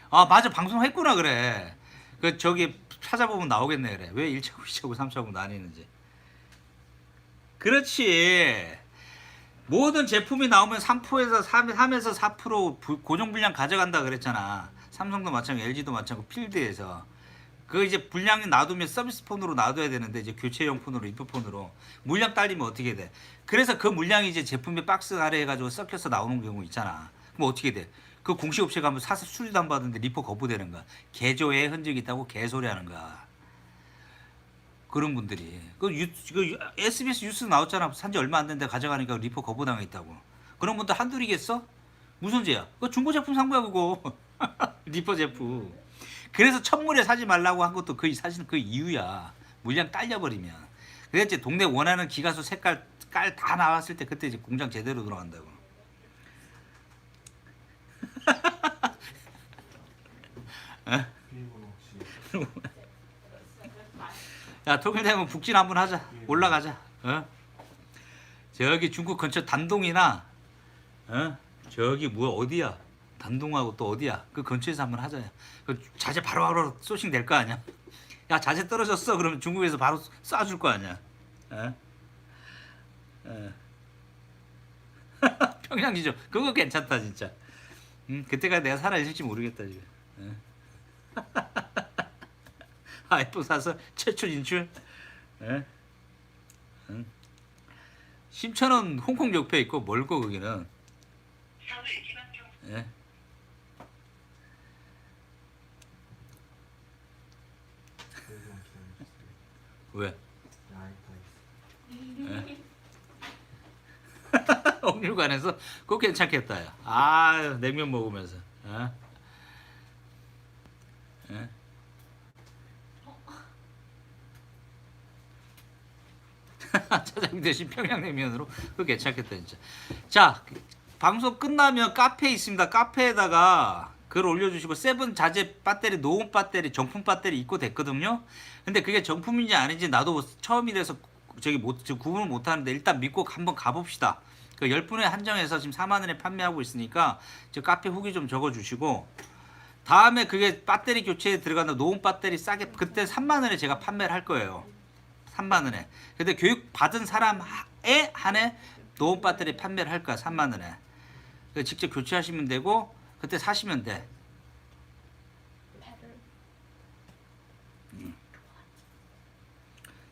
맞아. 방송했구나 그래. 그 저기 찾아보면 나오겠네 그래. 왜 1차국 2차국 3차국 나뉘는지. 그렇지. 모든 제품이 나오면 3에서 4% 고정 분량 가져간다 그랬잖아. 삼성도 마찬가지, LG도 마찬가지, 필드에서. 그 이제 분량이 놔두면 서비스 폰으로 놔둬야 되는데 이제 교체용 폰으로 리프폰으로 물량 딸리면 어떻게 돼? 그래서 그 물량이 이제 제품에 박스 아래 해가지고 섞여서 나오는 경우 있잖아. 그럼 어떻게 돼? 그 공식 업체 가면 사서 수리도 안 받는데 리포 거부되는 거야. 개조의 흔적이 있다고 개소리 하는 거야. 그런 분들이 그 SBS 뉴스 나왔잖아. 산지 얼마 안 됐는데 가져가니까 리포 거부당했다고. 그런 분들 한둘이겠어? 무슨 죄야? 그거 중고 제품 산 거야 그거. 리포 제품. 그래서 천물에 사지 말라고 한 것도 사실 그 이유야. 물량 딸려버리면. 그래서 이제 동네 원하는 기가수 색깔 깔 다 나왔을 때 그때 이제 공장 제대로 들어간다고. 비밀번호 혹시 야 통일되면 북진 한번 하자. 올라가자. 어? 저기 중국 근처 단동이나 저기 뭐야 어디야? 단동하고 또 어디야? 그 근처에서 한번 하자. 그 자재 바로바로 소싱 될 거 아니야? 야 자재 떨어졌어. 그러면 중국에서 바로 쏴줄 거 아니야? 평양지점 그거 괜찮다 진짜. 그때까지 내가 살아 있을지 모르겠다 지금. 아이폰 사서 최초 진출. 심천은 홍콩 옆에 있고 멀고 거기는. 예. 조금만 기다려주세요. 왜? 와이파이 억류관에서 그거 괜찮겠다. 야. 아 냉면 먹으면서. 예? 짜장면 대신 평양냉면으로 그거 괜찮겠다 진짜. 자 방송 끝나면 카페 있습니다. 카페에다가 글 올려주시고 세븐 자재 배터리 노온 배터리 정품 배터리 입고 됐거든요. 근데 그게 정품인지 아닌지 나도 처음이라서 저기 못 지금 구분을 못하는데 일단 믿고 한번 가봅시다. 그 10분에 한정해서 지금 4만 원에 판매하고 있으니까 저 카페 후기 좀 적어주시고 다음에 그게 배터리 교체에 들어간다 노온 배터리 싸게 그때 3만 원에 제가 판매를 할 거예요. 3만 원에. 근데 교육 받은 사람에 한해 노온 배터리 판매를 할 거야 3만 원에. 직접 교체하시면 되고 그때 사시면 돼.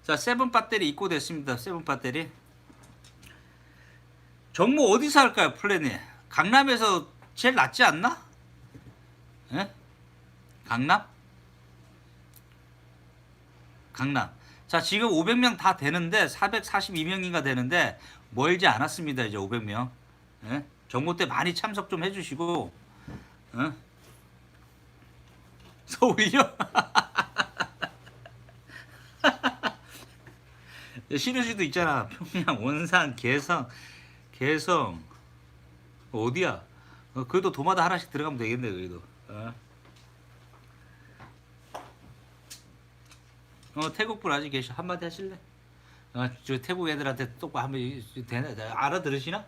자 세븐 배터리 입고 됐습니다. 세븐 배터리. 정모 어디서 할까요 플랜이? 강남에서 제일 낫지 않나? 예? 강남? 강남. 자 지금 500명 다 되는데 442명인가 되는데 멀지 않았습니다. 이제 500명. 예? 정모 때 많이 참석 좀 해주시고. 어? 서울이요? 신효시도 있잖아. 평양, 원산, 개성 어디야? 그래도 도마다 하나씩 들어가면 되겠네 그래도. 태국분 아직 계셔. 한마디 하실래? 저 태국 애들한테 똑바로 한번 알아들으시나?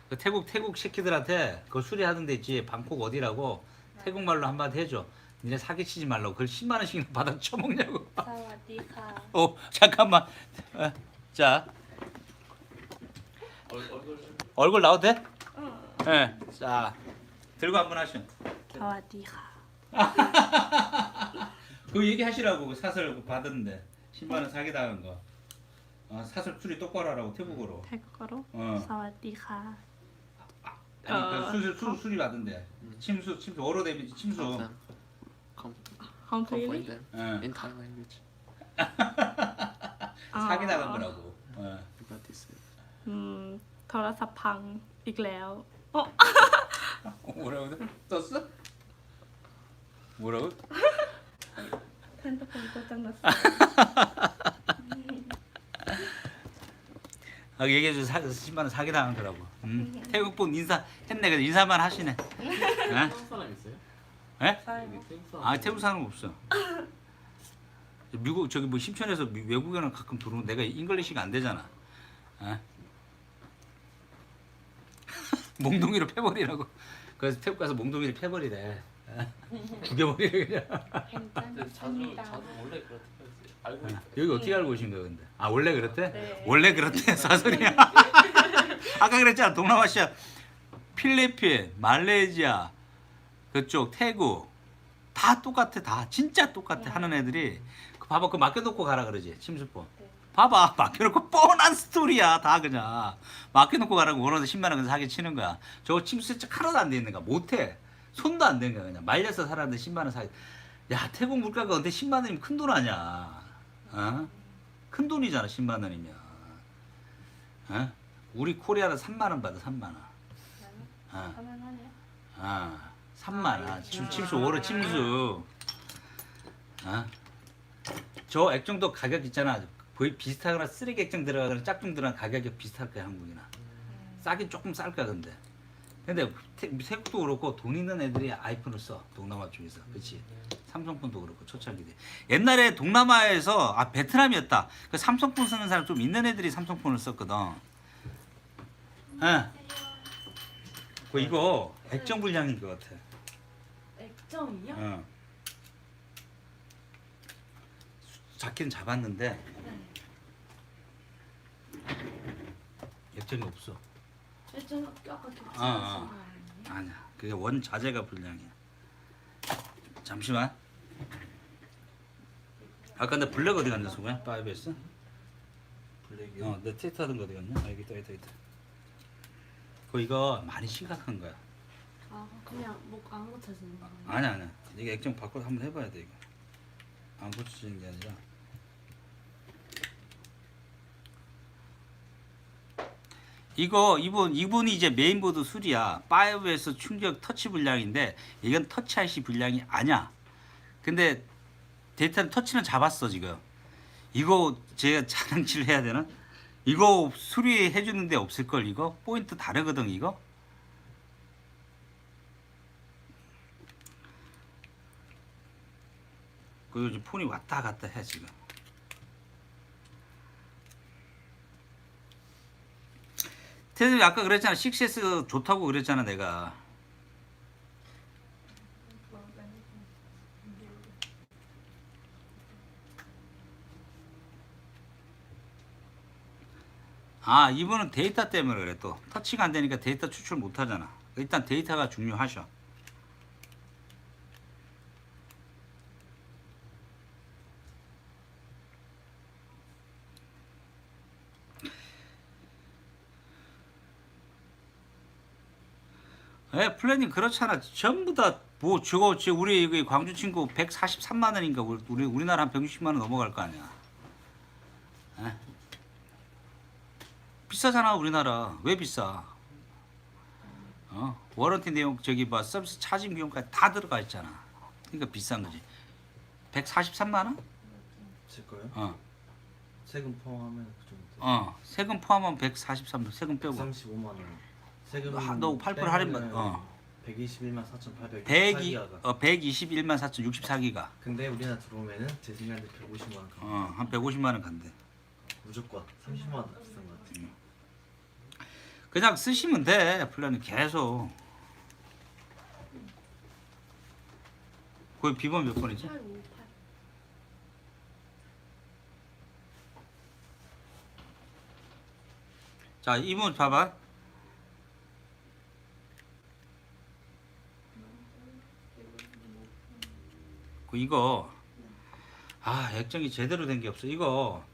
그 태국 새끼들한테 그 수리하던 데 있지 방콕 어디라고 태국말로 한마디 해줘. 니네 사기치지 말라고. 그걸 10만 원씩 받아 쳐먹냐고. สวัสดีค่ะ 잠깐만. 자 얼굴 나와도 돼? 네. 자 들고 한번 하시오. สวัสดีค่ะ 그 얘기 하시라고. 그 사설 받았는데 10만 원 사기 당한 거. 사설 수리 똑바로 하라고 태국어로. ไทยก็รู้ 어. สวัสดีค่ะ 아니 그 수리 받은데. 침수 오로 데미지 침수. completely them 어. in Thai language. 사기 당한 거라고. About this. โทรศัพท์พังอีกแล้ว 뭐라고 떴어? 뭐라고? ท่านเป็นคนตัวจังหวัด 얘기해줘. 10만 원 사기 당한 거라고. 태국분 인사 했네. 그래서 인사만 하시네. 태국 사람 있어요? 예? 여기 태국 사람. 태국 사람 없어. 미국 저기 뭐 심천에서 외국에는 가끔 들어오는 내가 잉글리시가 안 되잖아. 몽둥이로 패버리라고. 그래서 태국 가서 몽둥이를 패버리래. 죽여버리래 그냥. 근데 자주 원래 그렇게 했어요. 알고 있어요. 여기 어떻게 알고 오신 거야 근데? 원래 그렇대? 네. 원래 그렇대 사설이야. 아까 그랬잖아 동남아시아 필리핀, 말레이시아 그쪽 태국 다 똑같아. 다 진짜 똑같아. 하는 애들이 그 봐봐 그 맡겨놓고 가라 그러지 침수법. 봐봐 맡겨놓고 뻔한 스토리야 다 그냥 맡겨놓고 가라고 원하는 10만 원 사기 치는 거야. 저거 침수 세척 하나도 안 돼 있는 거야. 못해. 손도 안 되는 거야. 그냥 말려서 살았는데 10만 원 사기. 야 태국 물가가 근데 10만 원이면 큰 돈 아니야. 큰 돈이잖아 10만 원이면. 우리 코리아는 3만 원 받아 3만 원. ประมาณนั้นเนี่ย 3만 원. 침수 오래 침수. 저 액정도 가격 있잖아. 거의 비슷하거나 쓰레기 액정 들어가거나 짝퉁 들어간 가격이 비슷할 거야 한국이나. 싸긴 조금 쌀 거야 근데. 근데 태국도 그렇고 돈 있는 애들이 아이폰을 써. 동남아 쪽에서. 그렇지. 삼성폰도 그렇고 초창기들. 옛날에 동남아에서 베트남이었다. 그 삼성폰 쓰는 사람 좀 있는 애들이 삼성폰을 썼거든. 예. 그 이거 액정 불량인 것 같아. 액정이요? 어. 잡긴 잡았는데 액정이 없어. 액정 아까 겹치는 거 아. 아니에요? 아니야. 그게 원 자재가 불량이야. 잠시만. 아까 내 블랙 어디 갔냐, 소구야? 파이브에서? 블랙이요? 내 테이트 하던 거 어디 갔냐? 여기 있다, 여기 있다. 이거 많이 심각한 거야. 아 그냥 뭐 안 고쳐지는 거 아니에요? 아니야. 이게 액정 바꿔서 한번 해봐야 돼, 이거. 안 고쳐지는 게 아니라. 이분이 이제 메인보드 수리야. 5에서 충격 터치 불량인데 이건 터치 IC 불량이 아니야. 근데 데이터는 터치는 잡았어 지금. 이거 제가 자랑치를 해야 되나? 이거 수리해 주는 데 없을 걸 이거? 포인트 다르거든 이거? 그 요즘 폰이 왔다 갔다 해 지금. 테드 아까 그랬잖아. 6S 좋다고 그랬잖아 내가. 이분은 데이터 때문에 그래. 또 터치가 안 되니까 데이터 추출 못 하잖아. 일단 데이터가 중요하셔. 플래닝 그렇잖아. 전부 다 뭐 저거 우리 그 광주 친구 143만 원인가 우리나라 한 160만 원 넘어갈 거 아니야. 에? 비싸잖아 우리나라. 왜 비싸? 워런티 내용 저기 뭐 서비스 차징 비용까지 다 들어가 있잖아. 그러니까 비싼 거지. 143만 원? 제 거요? 어. 세금 포함하면 그 정도. 세금 포함하면 143만 세금 빼고. 135만 원. 세금 너 8% 할인받. 121만 4,800. 121만 4,064기가. 근데 우리나라 들어오면은 제 생각에 150만 원. 가. 한 150만 원 간대. 무조건 30만 원 비싼 것 같아요. 그냥 쓰시면 돼. 플랜은 계속. 거기 비번 몇 번이지? 858. 자, 이분 봐봐. 이거 액정이 제대로 된 게 없어. 이거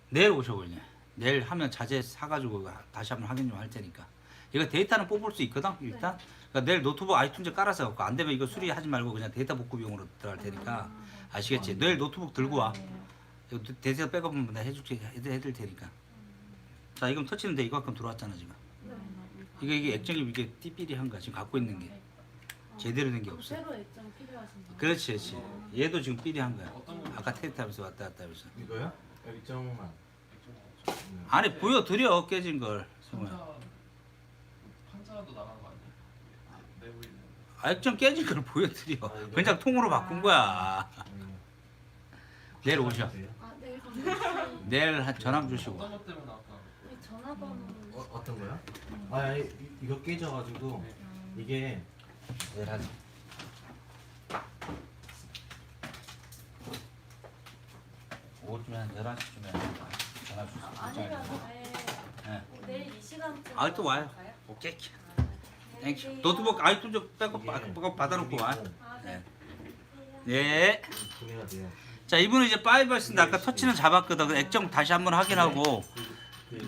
내일 오셔보냐. 내일 하면 자재 사가지고 다시 한번 확인 좀 할 테니까. 이거 데이터는 뽑을 수 있거든 일단. 그러니까 내일 노트북 아이튠즈 깔아서 갖고 안 되면 이거 수리하지 말고 그냥 데이터 복구비용으로 들어갈 테니까. 아시겠지? 내일 노트북 들고 와. 이거 데이터 백업은 내가 해줄 테니까. 자, 이건 터치는 돼. 이거만큼 들어왔잖아 지금. 이게 액정이 이게 띠삐리한 거야 지금 갖고 있는 게. 제대로 된 게 없어. 새로 액정 필요하신가요? 그렇지. 얘도 지금 삐리한 거야. 아까 테이트하면서 왔다 갔다 하면서. 이거요? 액정만. 아니 보여드려 깨진 걸. 판자도 나간 거 아니에요? 내부 있는. 액정 깨진 걸 보여드려. 이거요? 그냥 통으로 바꾼 거야. 내일 오셔. 네 감사합니다. 내일 전화 주시고. 어떤 것 때문에 아까 이 전화번호 어떤 거요? 이거 깨져가지고 이게 내일 하지. 오후쯤에 한 11시쯤에 전화 주세요. 아니면 아예 네. 내일 이 시간쯤 또 와요. 갈까요? 오케이. 네. 땡큐. 노트북 아이튠즈 백업 받아놓고 와. 네. 네. 구매가 돼요. 자, 이분은 이제 5S인데 아까 터치는 잡았거든. 그 액정 다시 한번 확인하고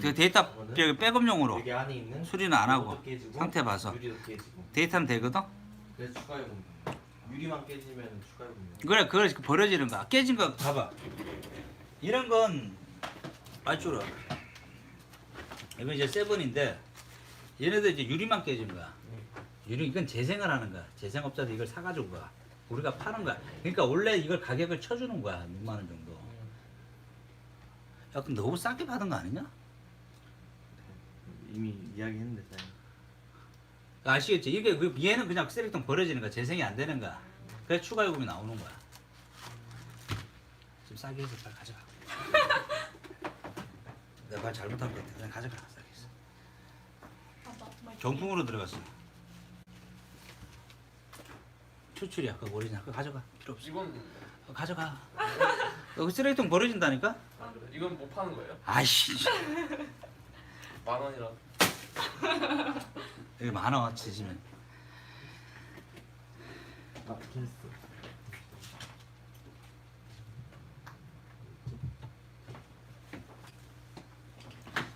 그 데이터 백업용으로 여기 안에 있는 수리는 안 하고 이것도 깨지고, 상태 봐서 유리도 깨지고. 데이터는 되거든. 그래서 추가 요금. 유리만 깨지면 추가 요금. 그래 버려지는 거야. 깨진 거 봐봐. 이런 건 알줄아. 이건 이제 세븐인데 얘네들 이제 유리만 깨진 거야. 유리 이건 재생을 하는 거야. 재생업자들 이걸 사가지고 가. 우리가 파는 거야. 그러니까 원래 이걸 가격을 쳐주는 거야. 6만 원 정도. 야, 그럼 너무 싸게 받은 거 아니냐? 이미 이야기했는데 사장님. 아시겠지? 이게 얘는 그냥 쓰레기통 버려지는 거야. 재생이 안 되는 거야. 그래서 추가 요금이 나오는 거야. 좀 싸게 해서 빨리 가져가. 내가 말 잘못한 것 같아. 그냥 가져가. 싸게 해서. 정품으로 들어갔어. 추출이야. 그거 버리잖아. 그거 가져가. 필요 없어. 이건 그거 가져가. 여기 쓰레기통 버려진다니까? 아, 그래. 이건 못 파는 거예요? 아이씨. 10,000원이라. 여기 많아 치시면. 아 됐어.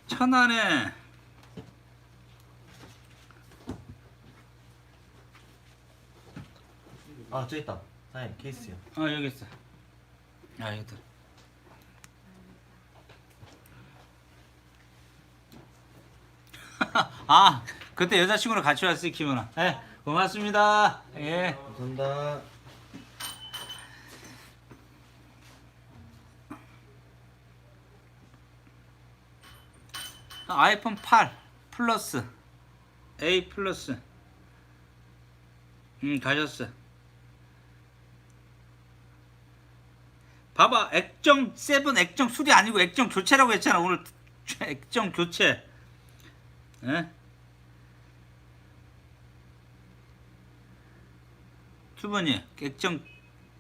천안에 아 저기 있다. 사장님 케이스요. 여기 있어. 여기 있다. 그때 여자친구랑 같이 왔어요, 키문아. 예, 고맙습니다. 예. 감사합니다. 아이폰 8 플러스 A 플러스 가셨어. 봐봐, 액정 7 액정 술이 아니고 액정 교체라고 했잖아. 오늘 액정 교체. 예? 투번이 액정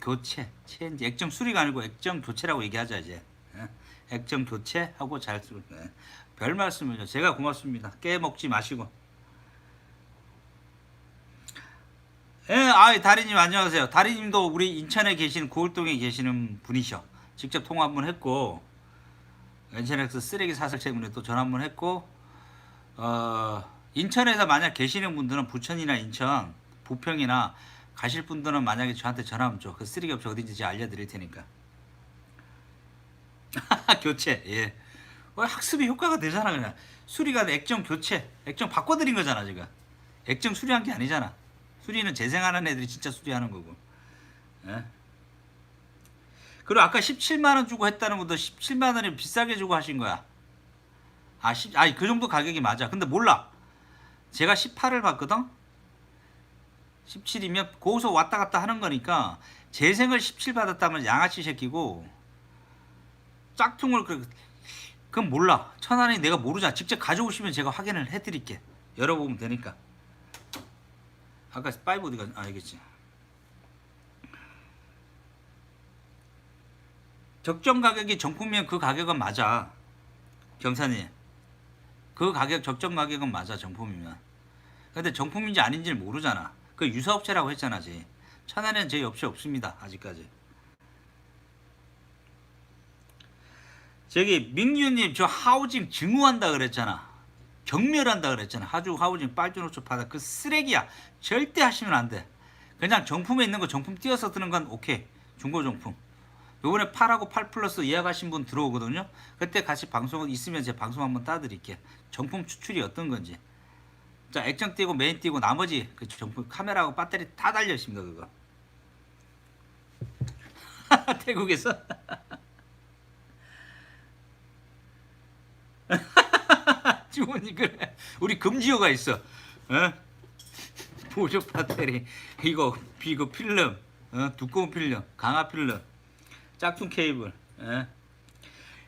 교체 체인지 액정 수리가 아니고 액정 교체라고 얘기하자 이제. 예? 액정 교체하고 잘 쓰고. 예. 별 말씀을요. 제가 고맙습니다. 깨먹지 마시고. 예, 다리님 안녕하세요. 다리님도 우리 인천에 계시는 고을동에 계시는 분이셔. 직접 통화 한번 했고, NCNX 쓰레기 사슬 때문에 또 전화 한번 했고, 인천에서 만약 계시는 분들은 부천이나 인천, 부평이나 가실 분들은 만약에 저한테 전화하면 줘. 그 쓰레기 업체 어딘지 제가 알려드릴 테니까. 교체, 예. 학습이 효과가 되잖아. 그냥 수리가 액정 교체, 액정 바꿔드린 거잖아 지금. 액정 수리한 게 아니잖아. 수리는 재생하는 애들이 진짜 수리하는 거고. 예? 그리고 아까 17만 원 주고 했다는 분도 17만 원이 비싸게 주고 하신 거야. 그 정도 가격이 맞아. 근데 몰라. 제가 18을 받거든. 17이면 거기서 왔다 갔다 하는 거니까 재생을 17 받았다면 양아치 새끼고 짝퉁을 그건 몰라. 천안이 내가 모르잖아. 직접 가져오시면 제가 확인을 해드릴게. 열어보면 되니까. 아까 5 어디가 알겠지. 적정 가격이 정품이면 그 가격은 맞아. 경사님. 그 가격 적정 가격은 맞아 정품이면. 근데 정품인지 아닌지를 모르잖아. 그 유사업체라고 했잖아. 천안에는 저희 업체 없습니다. 아직까지. 저기 민규님 저 하우징 증오한다 그랬잖아. 경멸한다 그랬잖아. 하우징 빨주노초 파다. 그 쓰레기야. 절대 하시면 안 돼. 그냥 정품에 있는 거 정품 띄어서 드는 건 오케이. 중고 정품. 요번에 8하고 8 플러스 예약하신 분 들어오거든요. 그때 같이 방송 있으면 제가 방송 한번 따드릴게요. 정품 추출이 어떤 건지. 자, 액정 띄고 메인 띄고 나머지 그 정품 카메라하고 배터리 다 달려 있습니다. 그거. 태국에서. 주원이 그래. 우리 금지어가 있어. 어? 보조 배터리 이거 필름, 두꺼운 필름, 강화 필름, 짝퉁 케이블.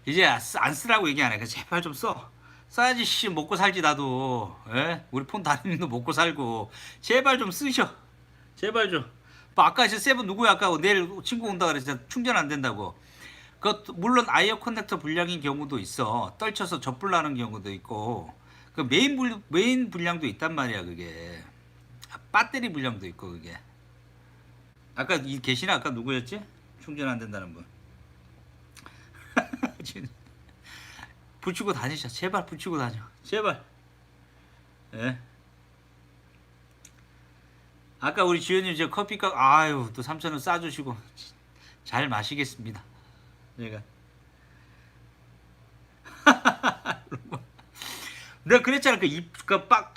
이제 안 쓰라고 얘기 안 해. 제발 좀 써. 써야지 씨 먹고 살지 나도. 우리 폰 다니는도 먹고 살고. 제발 좀 쓰셔. 제발 좀. 뭐 아까 저 세븐 누구야? 아까 내일 친구 온다 그랬잖아. 충전 안 된다고. 물론 아이어 커넥터 불량인 경우도 있어. 떨쳐서 접불나는 경우도 있고. 그 메인 불량도 있단 말이야 그게. 배터리 불량도 있고 그게. 아까 계시나? 아까 누구였지? 충전 안 된다는 분. 붙이고 다니셔. 제발 붙이고 다녀. 제발. 예. 아까 우리 지현님 저 커피값 또 3,000원 싸주시고 잘 마시겠습니다. 제가. 내가 그랬잖아.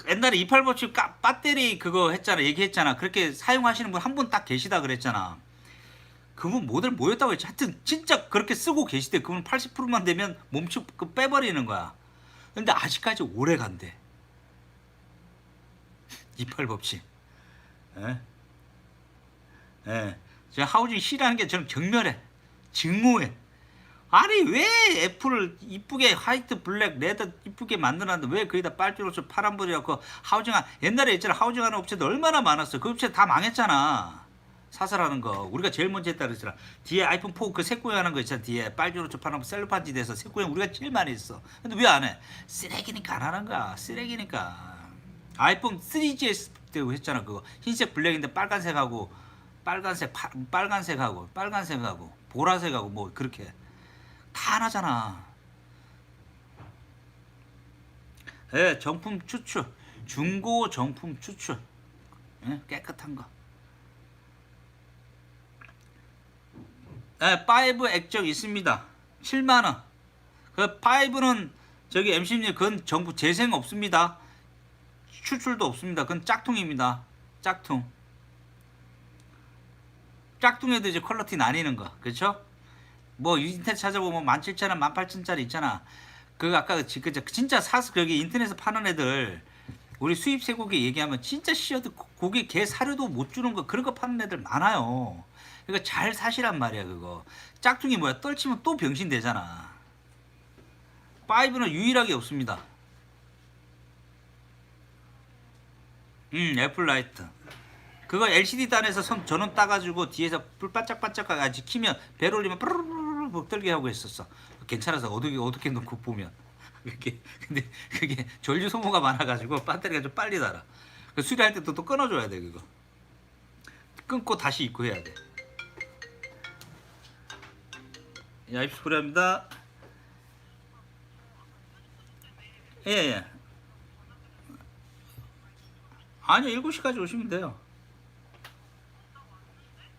옛날에 28버치 배터리 그거 했잖아. 얘기했잖아. 그렇게 사용하시는 분 한 분 딱 계시다 그랬잖아. 그분 모델 뭐였다고 했지? 하여튼 진짜 그렇게 쓰고 계시대. 그분 80%만 되면 멈추 빼버리는 거야. 근데 아직까지 오래 간대. 이팔 법칙. 예? 예. 제가 하우징 C라는 게 저는 경멸해. 증오해. 아니 왜 애플을 이쁘게 화이트, 블랙, 레드 이쁘게 만들었는데 왜 거기다 빨주노초 파란불이라고 하우징 옛날에 있잖아. 하우징하는 업체도 얼마나 많았어. 그 업체 다 망했잖아. 사설하는 거 우리가 제일 먼저 했다 그랬잖아. 뒤에 아이폰 4 그 색고양 하는 거 있잖아. 뒤에 빨주노초 파란불 셀로판지 돼서 색고양 우리가 제일 많이 했어. 근데 왜 안 해? 쓰레기니까 안 하는 거야. 쓰레기니까. 아이폰 3GS 때 했잖아. 그거 흰색 블랙인데 빨간색하고 빨간색하고 보라색하고 뭐 그렇게 다 하나잖아. 예, 정품 추출, 중고 정품 추출, 예, 깨끗한 거. 예, 5 액정 있습니다. 7만 원. 그 5는 저기 MC님 그건 정부 재생 없습니다. 추출도 없습니다. 그건 짝퉁입니다. 짝퉁. 짝퉁에도 이제 퀄리티 나뉘는 거, 그렇죠? 뭐 인터넷 찾아보면 17,000원, 18,000짜리 있잖아. 그 아까 그 진짜 사서 거기 인터넷에서 파는 애들 우리 수입 쇠고기 얘기하면 진짜 씨어도 고기 개 사료도 못 주는 거 그런 거 파는 애들 많아요. 그러니까 잘 사시란 말이야 그거. 짝퉁이 뭐야? 떨치면 또 병신 되잖아. 5는 유일하게 없습니다. 애플 라이트. 그거 LCD 단에서 전원 따가지고 뒤에서 불 반짝반짝 가지고 키면 벨 올리면 뿌르르르 못 들게 하고 있었어. 괜찮아서 어둡게 놓고 보면. 근데 그게 전류 소모가 많아가지고 배터리가 좀 빨리 닳아. 그 수리할 때도 또 끊어줘야 돼 그거. 끊고 다시 입고 해야 돼. 야 입수 불합니다. 예. 아니요 7시까지 오시면 돼요.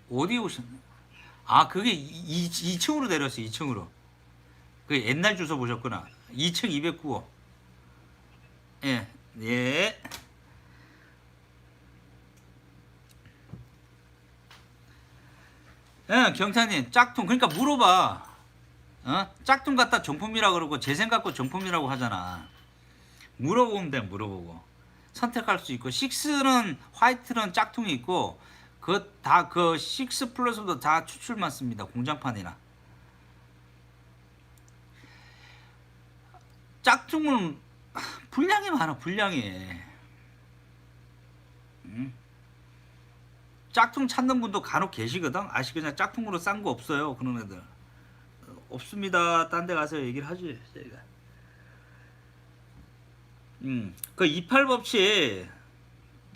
어디 오셨나? 아 그게 2층으로 내렸어요. 2층으로. 그 옛날 주소 보셨구나. 2층 209호. 예. 예. 예, 경찰님 짝퉁 그러니까 물어봐. 짝퉁 갖다 정품이라 그러고 재생 갖고 정품이라고 하잖아. 물어보면 돼. 물어보고 선택할 수 있고 6는 화이트는 짝퉁이 있고 그 다 그 6 플러스도 다 추출만 씁니다. 공장판이나. 짝퉁은 분량이 많아. 분량이. 짝퉁 찾는 분도 간혹 계시거든. 아시겠냐? 짝퉁으로 싼 거 없어요. 그런 애들. 없습니다. 딴 데 가서 얘기를 하지. 저희가. 그 28 법칙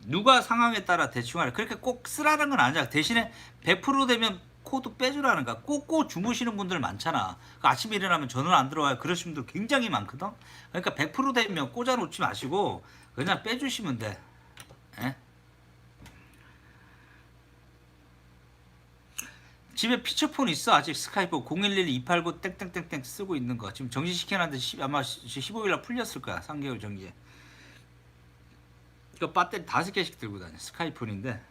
누가 상황에 따라 대충 하래. 그렇게 꼭 쓰라는 건 아니야. 대신에 100% 되면 코드 빼주라는 거야. 꽂고 주무시는 분들 많잖아. 그 아침에 일어나면 전원 안 들어와요. 그러신 분들 굉장히 많거든. 그러니까 100% 되면 꽂아 놓지 마시고 그냥 빼주시면 돼. 에? 집에 피처폰 있어. 아직 스카이프 011-289 땡땡땡땡 쓰고 있는 거. 지금 정지시켜놨는데 아마 15일날 풀렸을 거야. 3개월 정지. 그 배터리 5개씩 들고 다녀. 스카이폰인데.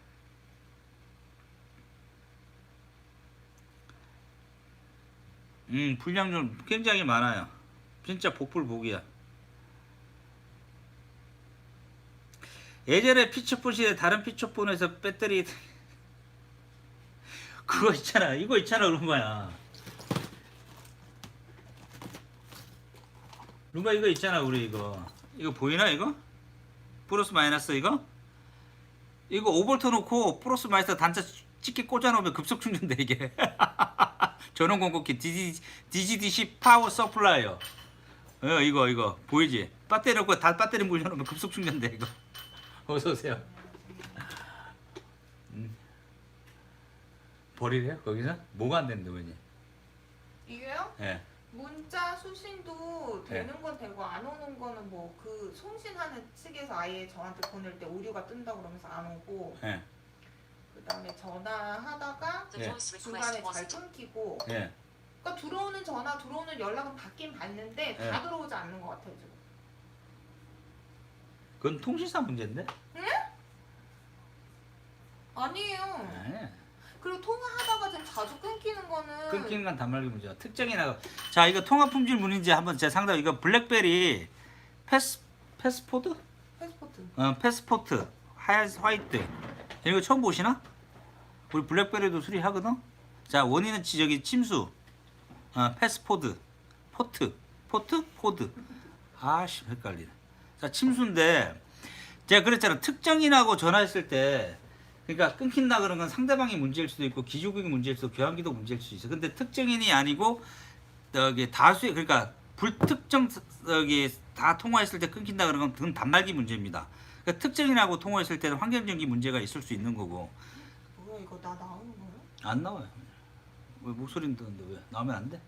분량 좀 굉장히 많아요. 진짜 복불복이야. 예전에 피처폰 시대 다른 피처폰에서 배터리 그거 있잖아. 이거 있잖아. 룸바야. 룸바 이거 있잖아. 우리 이거 보이나 이거? 플러스 마이너스 이거? 이거 5V 놓고 플러스 마이너스 단자 찍게 꽂아놓으면 급속 충전돼 이게. 전원 공급기 DGDC 파워 서플라이어. 이거 보이지? 배터리 놓고 다 배터리 물려놓으면 급속 충전돼 이거. 어서 오세요. 버리래요 거기서? 뭐가 안 되는데 왜니? 이게요? 예. 문자 수신도 네. 되는 건 되고 안 오는 거는 뭐 그 송신하는 측에서 아예 저한테 보낼 때 오류가 뜬다 그러면서 안 오고 예. 그다음에 전화하다가 예. 중간에 잘 끊기고 예. 그러니까 들어오는 전화 들어오는 연락은 받긴 받는데 네. 다 들어오지 않는 것 같아요 지금. 그건 통신사 문제인데? 아니에요. 예. 그리고 통화하다가 좀 자주 끊기는 거는 끊기는 건 단말기 문제야. 특정이 나가. 자, 이거 통화 품질 문인지 한번 제가 상담. 이거 블랙베리 패스포드? 패스포트. 패스포트 화이트. 이거 처음 보시나? 우리 블랙베리도 수리하거든. 자, 원인은 저기 침수, 패스포드, 포드. 아씨 헷갈리네. 자, 침수인데 제가 그랬잖아. 특정인하고 전화했을 때 그러니까 끊긴다 그런 건 상대방이 문제일 수도 있고 기조국이 문제일 수도 있고 교환기도 문제일 수도 있어. 근데 특정인이 아니고 여기 다수의 그러니까 불특정 여기 다 통화했을 때 끊긴다 그런 건 그건 단말기 문제입니다. 그러니까 특정인하고 통화했을 때는 환경적인 문제가 있을 수 있는 거고. 뭐야 이거 나 나오는 거야? 안 나와요. 왜 목소리는 뜨는데 왜 나오면 안 돼?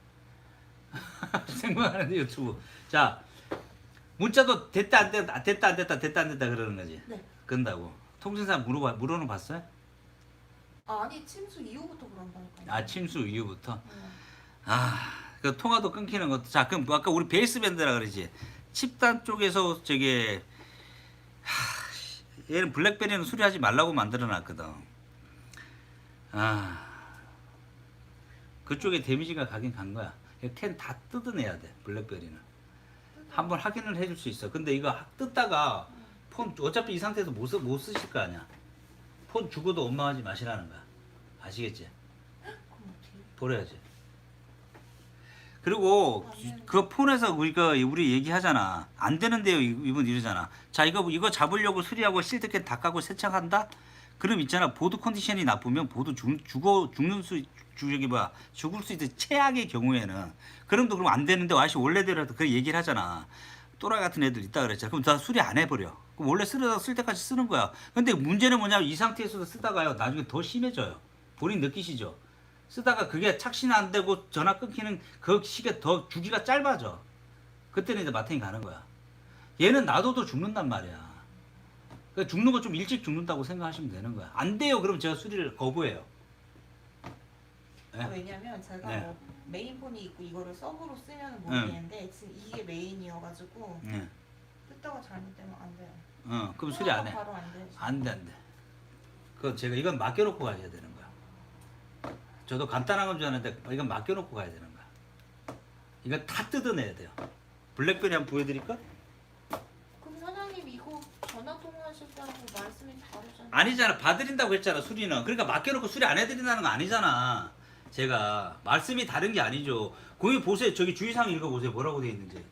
생각하는데 유튜브. 자, 문자도 됐다 안 됐다 그러는 거지. 네. 그런다고. 통신사 물어는 봤어요? 아니 침수 이후부터 그런다니까요. 아, 침수 이후부터. 응. 그 통화도 끊기는 것도. 자, 그럼 아까 우리 베이스밴드라 그러지. 칩단 쪽에서 저게 얘는 블랙베리는 수리하지 말라고 만들어놨거든. 그쪽에 데미지가 가긴 간 거야. 캔 다 뜯어내야 돼. 블랙베리는 한번 확인을 해줄 수 있어. 근데 이거 뜯다가 폰 어차피 이 상태에서 못 쓰실 거 아니야. 폰 주고도 원망하지 마시라는 거야. 아시겠지? 그럼 어떻게? 버려야지. 그리고 그 폰에서 우리 얘기하잖아. 안 되는데요, 이분 이러잖아. 자, 이거 잡으려고 수리하고 실드캔 다 까고 세척한다. 그럼 있잖아. 보드 컨디션이 나쁘면 보드 죽을 수 있는 최악의 경우에는 그럼도 그럼 안 되는데 와씨 원래대로 그 얘기를 하잖아. 또라이 같은 애들 있다 그랬잖아. 그럼 다 수리 안 해버려. 그럼 원래 쓰려다 쓸 때까지 쓰는 거야. 근데 문제는 뭐냐면 이 상태에서도 쓰다가요 나중에 더 심해져요. 본인 느끼시죠? 쓰다가 그게 착신 안 되고 전화 끊기는 그 시기가 더 주기가 짧아져. 그때는 이제 마탱이 가는 거야. 얘는 놔둬도 죽는단 말이야. 그러니까 죽는 거 좀 일찍 죽는다고 생각하시면 되는 거야. 안 돼요. 그럼 제가 수리를 거부해요. 네? 왜냐면 제가 네. 뭐 메인폰이 있고 이거를 서브로 쓰면 모르겠는데 지금 이게 메인이어가지고 네. 뜯다가 잘못되면 안 돼요. 그럼 수리 안 해. 바로 안 돼. 안 돼. 그건 제가 이건 맡겨놓고 가야 되는 거야. 저도 간단한 건 줄 아는데 이건 맡겨놓고 가야 되는 거야. 이건 다 뜯어내야 돼요. 블랙베리 한번 보여드릴까? 그럼 사장님 이거 전화 통화하실 때하고 말씀이 다르잖아요. 아니잖아. 봐드린다고 했잖아. 수리는. 그러니까 맡겨놓고 수리 안 해드린다는 거 아니잖아. 제가 말씀이 다른 게 아니죠. 거기 보세요. 저기 주의사항 읽어보세요. 뭐라고 돼 있는지.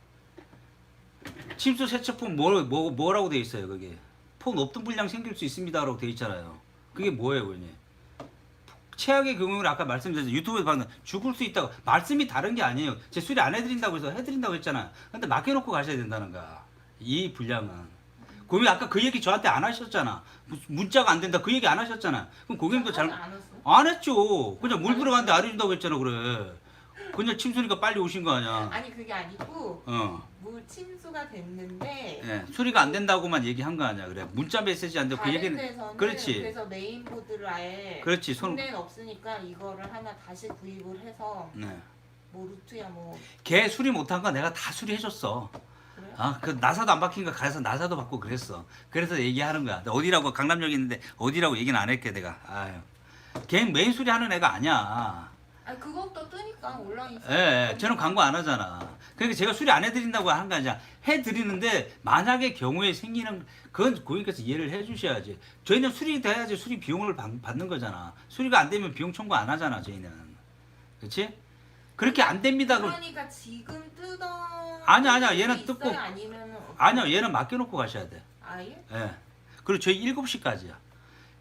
침수 세척폰 뭐라고 돼 있어요. 거기 폰 없던 불량 생길 수 있습니다라고 돼 있잖아요. 그게 뭐예요, 그니? 최악의 경우는 아까 말씀드렸죠. 유튜브에 봤는 죽을 수 있다고. 말씀이 다른 게 아니에요. 제 수리 안 해드린다고 해서 해드린다고 했잖아요. 근데 맡겨놓고 가셔야 된다는 거야. 이 불량은. 고객님 아까 그 얘기 저한테 안 하셨잖아. 문자가 안 된다 그 얘기 안 하셨잖아. 그럼 고객님도 잘 안 했어요? 안 했죠. 그냥 물 들어갔는데 안 해준다고 했잖아. 그래. 그냥 침수니까 빨리 오신 거 아니야. 아니 그게 아니고 물 침수가 됐는데 예, 수리가 안 된다고만 얘기한 거 아니야. 그래. 문자 메시지 안 되고 그 다른 얘기는 데서는 그렇지. 그래서 메인보드를 아예 그렇지. 국내엔 없으니까 이거를 하나 다시 구입을 해서 네. 뭐 루트야 뭐 걔 수리 못한 거 내가 다 수리해줬어. 그래요? 그 나사도 안 박힌 거 가서 나사도 받고 그랬어. 그래서 얘기하는 거야. 어디라고 강남역에 있는데 어디라고 얘기는 안 했게 내가. 아유. 걔 메인 수리 하는 애가 아니야. 아니 그것도 뜨니까 온라인 예, 저는 광고 안 하잖아. 그러니까 제가 수리 안 해드린다고 하는 거 아니야. 해드리는데 만약에 경우에 생기는 그건 고객께서 이해를 해주셔야지. 저희는 수리 돼야지 수리 비용을 받는 거잖아. 수리가 안 되면 비용 청구 안 하잖아 저희는. 그렇지? 그렇게 안 됩니다. 그럼 그러니까 지금 뜯어 아니야. 얘는 뜯고 아니면 아니요. 얘는 맡겨놓고 가셔야 돼. 아예? 예. 그리고 저희 7시까지야.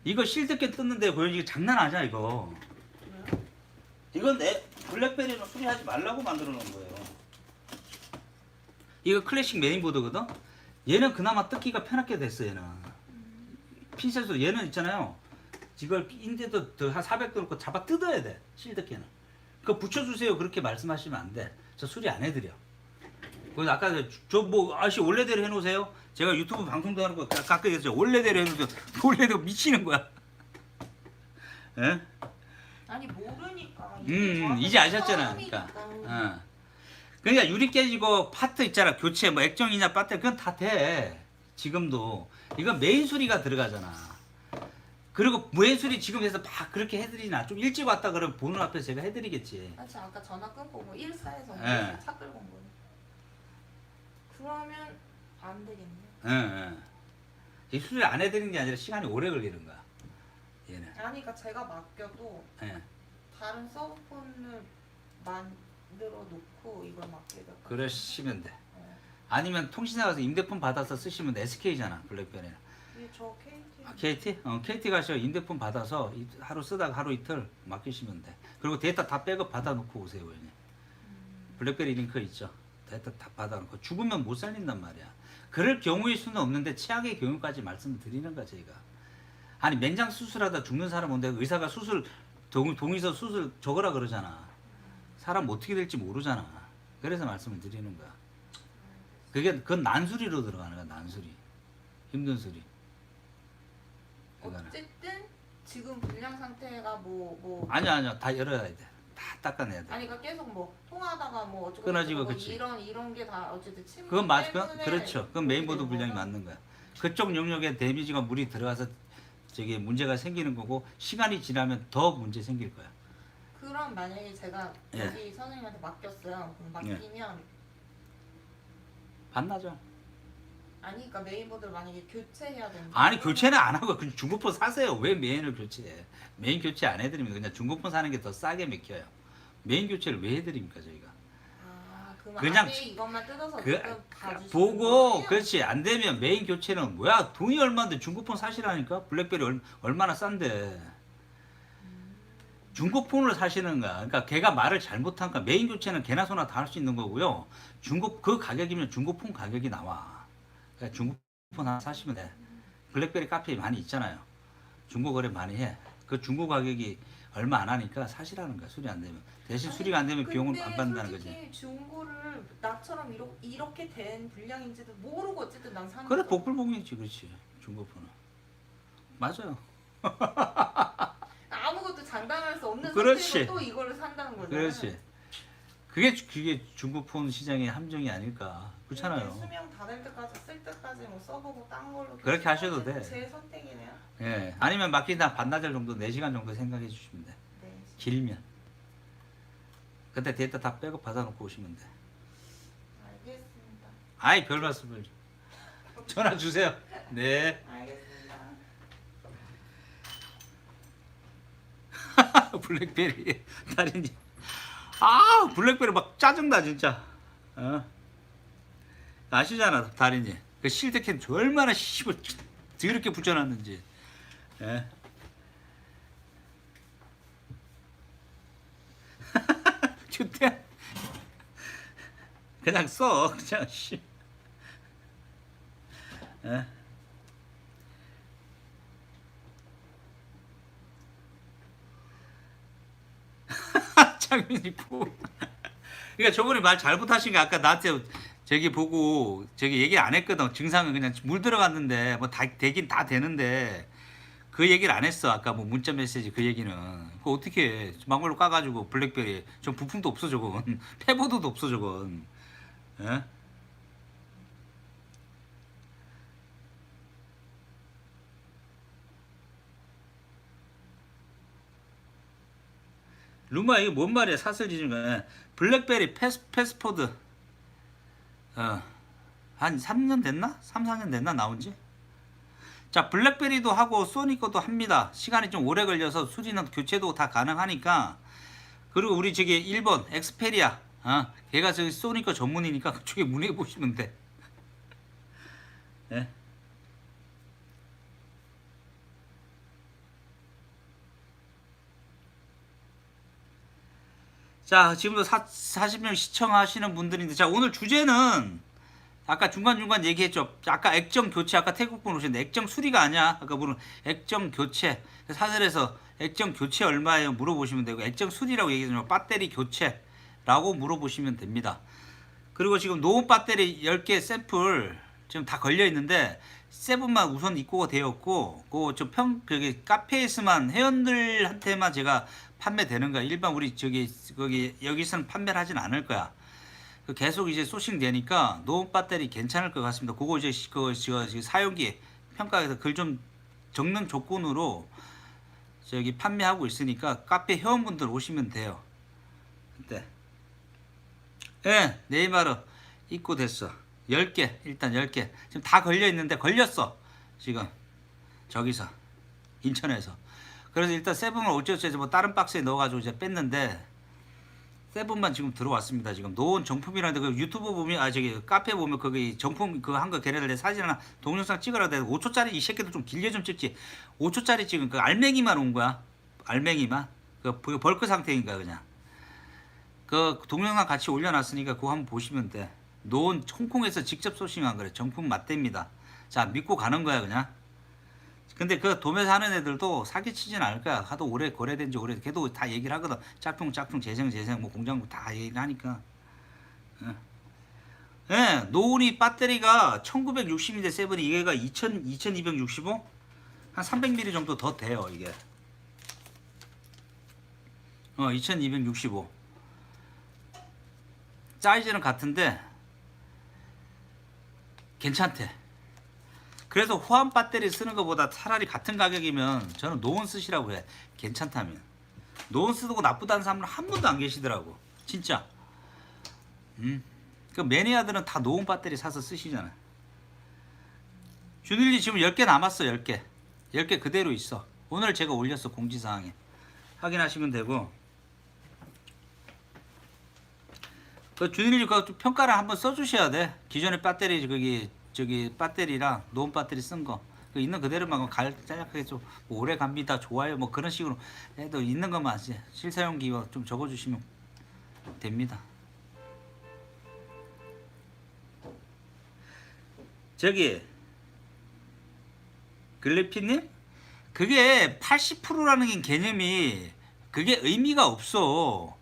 이거 실드캔 뜯는데 고객님 이거 장난 아니야 이거. 그래요? 이건 내 블랙베리는 수리하지 말라고 만들어 놓은 거예요. 이거 클래식 메인보드거든? 얘는 그나마 뜯기가 편하게 됐어 얘는. 핀셋으로 얘는 있잖아요. 이걸 인데도 한 400도 넣고 잡아 뜯어야 돼. 실드캔을. 그거 붙여주세요. 그렇게 말씀하시면 안 돼. 저 수리 안 해드려. 그래서 아까 저 뭐 아저씨 원래대로 해놓으세요. 제가 유튜브 방송도 하는 거 가끔 얘기했죠. 원래대로 해놓으세요. 원래대로 미치는 거야. 예? 아니 모르니까 이제 아셨잖아. 그러니까. 그러니까 유리 깨지고 파트 있잖아. 교체 뭐 액정이냐 배터리 그건 다 돼. 지금도 이건 메인 수리가 들어가잖아. 그리고 메인 수리 지금 해서 막 그렇게 해드리나 좀 일찍 왔다 그러면 보는 앞에서 제가 해드리겠지. 저 아까 전화 끊고 뭐 1사에서 예. 차 끌고 온 거예요. 그러면 안 되겠네. 예. 이 수술 안 해드리는 게 아니라 시간이 오래 걸리는 거야. 얘는. 아니 그러니까 제가 맡겨도 예. 다른 서브폰을 만들어 놓고 이걸 맡게 될까? 그러시면 돼. 아니면 통신사 가서 임대폰 받아서 쓰시면 돼. SK잖아 블랙베리는. 저 KT. 아, KT? KT 가서 임대폰 받아서 하루 쓰다가 하루 이틀 맡기시면 돼. 그리고 데이터 다 백업 받아놓고 오세요. 얘네. 블랙베리 링크 있죠. 데이터 다 받아놓고 죽으면 못 살린단 말이야. 그럴 경우일 수는 없는데 최악의 경우까지 말씀을 드리는 거야 저희가. 아니 맹장 수술하다 죽는 사람 온데 의사가 수술 동의서 수술 적으라 그러잖아. 사람 어떻게 될지 모르잖아. 그래서 말씀을 드리는 거야. 그건 난수리로 들어가는 거야. 난수리. 힘든 수리. 그거는. 어쨌든 지금 불량 상태가 아니야 다 열어야 돼. 다 닦아내야 돼. 아니 그러니까 계속 뭐 통화하다가 뭐 어쩌고 끊어지고, 저쩌고 그치. 이런 게 다 어쨌든 침묵 그건 맞 때문에 그렇죠. 그건 메인보드 그렇게 불량이 된 맞는 거야. 그쪽 영역에 데미지가 물이 들어가서 저기 문제가 생기는 거고 시간이 지나면 더 문제 생길 거야. 그럼 만약에 제가 예. 여기 선생님한테 맡겼어요. 그럼 맡기면 반나죠. 아니 그러니까 메인보드를 만약에 교체해야 된다. 아니 교체는 안 하고 그냥 중고폰 사세요. 왜 메인을 교체해? 메인 교체 안 해드리면 그냥 중고폰 사는 게 더 싸게 맥혀요. 메인 교체를 왜 해드립니까 저희가? 그럼 그냥 안에 이것만 뜯어서 그 지금 봐주시는 보고 거예요? 그렇지 안 되면 메인 교체는 뭐야? 돈이 얼마인데 중고폰 사시라니까? 블랙베리 얼마나 싼데? 중고폰을 사시는 거야. 그러니까 걔가 말을 잘못하니까 메인 교체는 개나 소나 다 할 수 있는 거고요. 그 가격이면 중고폰 가격이 나와. 그러니까 중고폰 하나 사시면 돼. 블랙베리 카페에 많이 있잖아요. 중고 거래 많이 해. 그 중고 가격이 얼마 안 하니까 사시라는 거야. 수리 안 되면. 대신 수리가 안 되면 비용은 안 받는다는 거지. 솔직히 중고를 나처럼 이렇게 된 불량인지도 모르고 어쨌든 난 사는 그래 거잖아. 복불복이지 그렇지. 중고폰은. 맞아요. 아무것도 장담할 수 없는 그렇지. 상태에서 또 이거를 산다는 거잖아. 그렇지. 그게 중고폰 시장의 함정이 아닐까. 그렇잖아요. 수명 다 될 때까지 쓸 때까지 뭐 써보고 딴 걸로 그렇게 하셔도 돼. 제 선택이네요. 예. 아니면 맡기다 반나절 정도 4시간 정도 생각해 주시면 돼. 네. 길면. 그때 데이터 다 백업 받아놓고 오시면 돼. 알겠습니다. 아이 별 말씀을. 전화 주세요. 네. 알겠습니다. 블랙베리 달인이. 블랙베리 막 짜증나 진짜. 아시잖아 달인이. 그 실드캔 얼마나 씨발 더럽게 붙여놨는지. 예. 주태. 그냥 써 그냥 씨. 예. 창민이 고. 그러니까 저번에 말 잘못하신 게 아까 나한테 저기 보고 저기 얘기 안 했거든. 증상은 그냥 물 들어갔는데 뭐 다 되긴 다 되는데 그 얘기를 안 했어. 아까 뭐 문자 메시지 그 얘기는. 그거 어떻게 해? 막걸로 까가지고 블랙베리 좀 부품도 없어 저건. 패보드도 없어 저건. 예? 루마 이게 뭔 말이야? 사슬 지진 거. 블랙베리 패스포드. 한 3년 됐나? 3, 4년 됐나 나온지? 자, 블랙베리도 하고 소니 것도 합니다. 시간이 좀 오래 걸려서 수리는 교체도 다 가능하니까. 그리고 우리 저기 1번 엑스페리아. 걔가 저기 소니 거 전문이니까 그쪽에 문의해 보시면 돼. 예? 자, 지금도 40명 시청하시는 분들인데, 자, 오늘 주제는 아까 중간중간 얘기했죠. 아까 액정 교체, 아까 태국분 오셨는데 액정 수리가 아니야. 아까 물은 액정 교체. 사설에서 액정 교체 얼마예요? 물어보시면 되고, 액정 수리라고 얘기하죠. 배터리 교체라고 물어보시면 됩니다. 그리고 지금 노후 배터리 10개 샘플 지금 다 걸려 있는데, 세븐만 우선 입고가 되었고, 거기 카페에서만 회원들한테만 제가 판매되는 거야. 일반 우리 거기 여기서는 판매를 하진 않을 거야. 계속 이제 소싱 되니까 노후 배터리 괜찮을 것 같습니다. 그거 이제 사용기 평가에서 글 좀 적는 조건으로 저기 판매하고 있으니까 카페 회원분들 오시면 돼요. 그때. 예, 네이마르 입고됐어. 10개 일단 10개 지금 다 걸려 있는데 걸렸어. 지금 저기서 인천에서. 그래서 일단 세븐을 어쩌고저쩌고 뭐 다른 박스에 넣어가지고 이제 뺐는데 세븐만 지금 들어왔습니다. 지금 노원 정품이라는데 그 유튜브 보면 저기 카페 보면 거기 정품 그거 한 거 걔네들 사진 하나 동영상 찍으라 돼. 5초짜리 이 새끼들 좀 길게 좀 찍지. 5초짜리 찍은 그 알맹이만 온 거야. 알맹이만. 그 벌크 상태인 거야 그냥. 그 동영상 같이 올려놨으니까 그거 한번 보시면 돼. 노원 홍콩에서 직접 소싱한 거래. 정품 맞댑니다. 자 믿고 가는 거야 그냥. 근데 그 도매사 하는 애들도 사기치진 않을 거야. 하도 오래 거래된 지 오래. 걔도 다 얘기를 하거든. 짝퉁 재생 뭐 공장부 다 얘기를 하니까. 예, 노은이 배터리가 1960인데 세븐이 이게가 2265? 한 300mAh 정도 더 돼요 이게. 2265. 사이즈는 같은데 괜찮대. 그래서 호환 배터리 쓰는 것보다 차라리 같은 가격이면 저는 노원 쓰시라고 해. 괜찮다면. 노원 쓰고 나쁘다는 사람은 한 분도 안 계시더라고. 진짜. 그 매니아들은 다 노원 배터리 사서 쓰시잖아. 준일리 지금 10개 남았어. 10개. 10개 그대로 있어. 오늘 제가 올렸어. 공지사항에. 확인하시면 되고. 그 준일리 그 평가를 한번 써주셔야 돼. 기존의 배터리 저기 배터리랑 노원 배터리 쓴 거. 그 있는 그대로만 간략하게 좀 오래 갑니다. 좋아요. 뭐 그런 식으로 해도 있는 것만 실사용 기호 좀 적어주시면 됩니다. 저기 글래피님 그게 80%라는 개념이 그게 의미가 없어.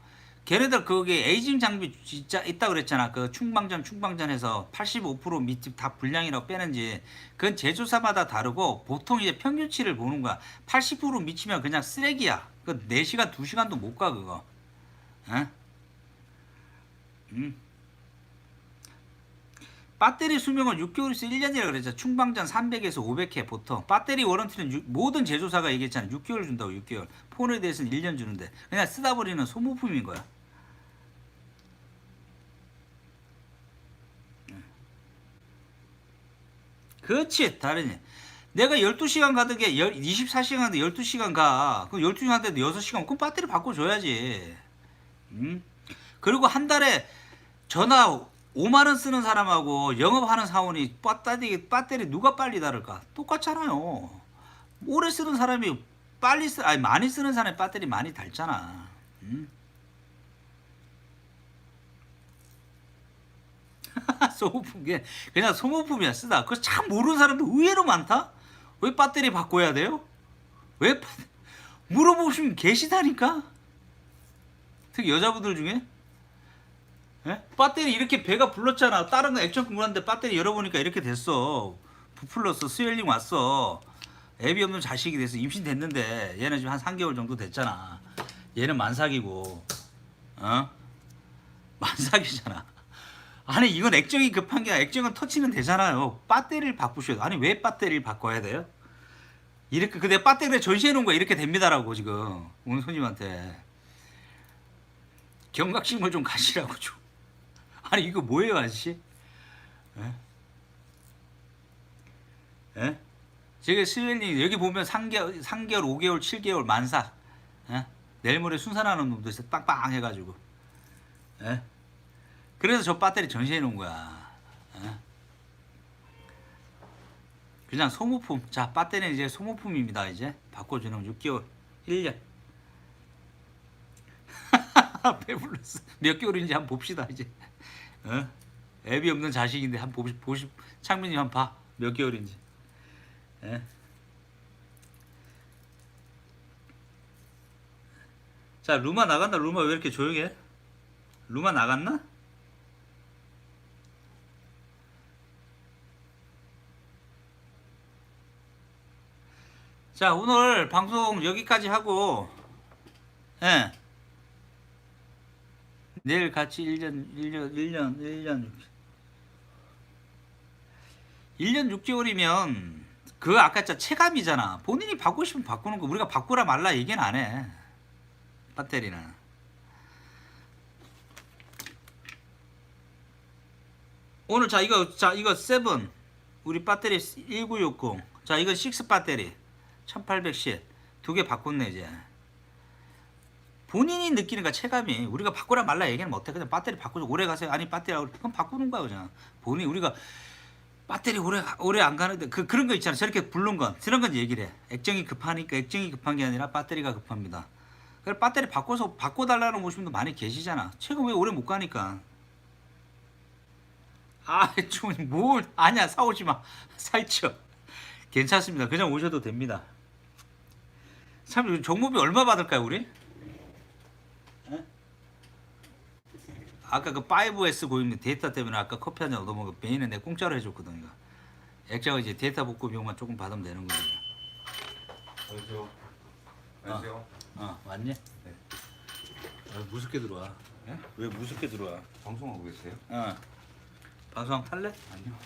걔네들 거기 에이징 장비 진짜 있다 그랬잖아. 그 충방전해서 85% 밑집 다 불량이라고 빼는지 그건 제조사마다 다르고 보통 이제 평균치를 보는 거야. 80% 미치면 그냥 쓰레기야. 그 4시간 2시간도 못 가 그거. 에? 배터리 수명은 6개월에서 1년이라 그랬잖아. 충방전 300에서 500회 보통. 배터리 워런티는 모든 제조사가 얘기했잖아. 6개월 준다고 6개월. 폰에 대해서는 1년 주는데 그냥 쓰다 버리는 소모품인 거야. 그렇지 다르니. 내가 12시간 가득에 24시간 가는데 12시간 가. 그럼 12시간 가는데 6시간 그럼 배터리 바꿔줘야지. 그리고 한 달에 전화 5만원 쓰는 사람하고 영업하는 사원이 배터리 누가 빨리 다를까? 똑같잖아요. 오래 쓰는 사람이 많이 쓰는 사람이 배터리 많이 닳잖아. 소모품 그냥 소모품이야 쓰다. 그거 참 모르는 사람도 의외로 많다. 왜 배터리 바꿔야 돼요? 왜 물어보시면 계시다니까. 특히 여자분들 중에. 예? 배터리 이렇게 배가 불렀잖아. 다른 거 액션 공부하는데 배터리 열어보니까 이렇게 됐어. 부풀렀어. 스웰링 왔어. 애비 없는 자식이 돼서 임신됐는데 얘는 지금 한 3개월 정도 됐잖아. 얘는 만삭이고 만삭이잖아. 아니 이건 액정이 급한 게 아니라 액정은 터치는 되잖아요. 배터리를 바꾸셔야 돼. 아니 왜 배터리를 바꿔야 돼요? 이렇게 근데 배터리를 전시해 놓은 거야. 이렇게 됩니다라고 지금 오늘 손님한테 경각심을 좀 가시라고 좀. 아니 이거 뭐예요 아저씨? 에? 제가 스웰링 여기 보면 3개월, 5개월, 7개월 만삭. 내일 모레 순산하는 놈도 있어. 빵빵 해가지고. 그래서 저 배터리 전시해 놓은 거야. 그냥 소모품. 자, 배터리는 이제 소모품입니다. 이제 바꿔주는 6개월, 1년. 배불렀어. 몇 개월인지 한번 봅시다 이제. 애비 없는 자식인데 한번 창민이 한번 봐. 몇 개월인지. 자, 루마 나간다. 루마 왜 이렇게 조용해? 루마 나갔나? 자, 오늘 방송 여기까지 하고, 내일 같이 1년 6개월이면, 그 아까 진짜 체감이잖아. 본인이 바꾸고 싶으면 바꾸는 거. 우리가 바꾸라 말라 얘기는 안 해. 배터리는. 오늘 이거 7. 우리 배터리 1960. 자 이건 6 배터리 1800C 두 개 바꿨네 이제. 본인이 느끼는 거 체감이 우리가 바꾸라 말라 얘기는 못해. 그냥 배터리 바꾸자 오래 가세요. 아니 배터리 그럼 바꾸는 거야 그냥. 본인 우리가 배터리 오래 안 가는데 그런 거 있잖아. 저렇게 부른 건 그런 건 얘기를 해. 액정이 급하니까 액정이 급한 게 아니라 배터리가 급합니다. 그래 배터리 바꿔달라는 오신 분도 많이 계시잖아. 최근 왜 오래 못 가니까. 아, 좀 뭘 아니야 사오지 마. 살쪄. 괜찮습니다. 그냥 오셔도 됩니다. 참 정모비 얼마 받을까요 우리? 에? 아까 그 5S 고객님 데이터 때문에 아까 커피 한잔 얻어먹어 메인은 내가 공짜로 해줬거든 이거. 액자가 이제 데이터 복구 비용만 조금 받으면 되는 거지. 안녕하세요. 안녕하세요. 왔니? 네. 무섭게 들어와. 네? 왜 무섭게 들어와? 방송하고 계세요? 방송 탈래? 아니요.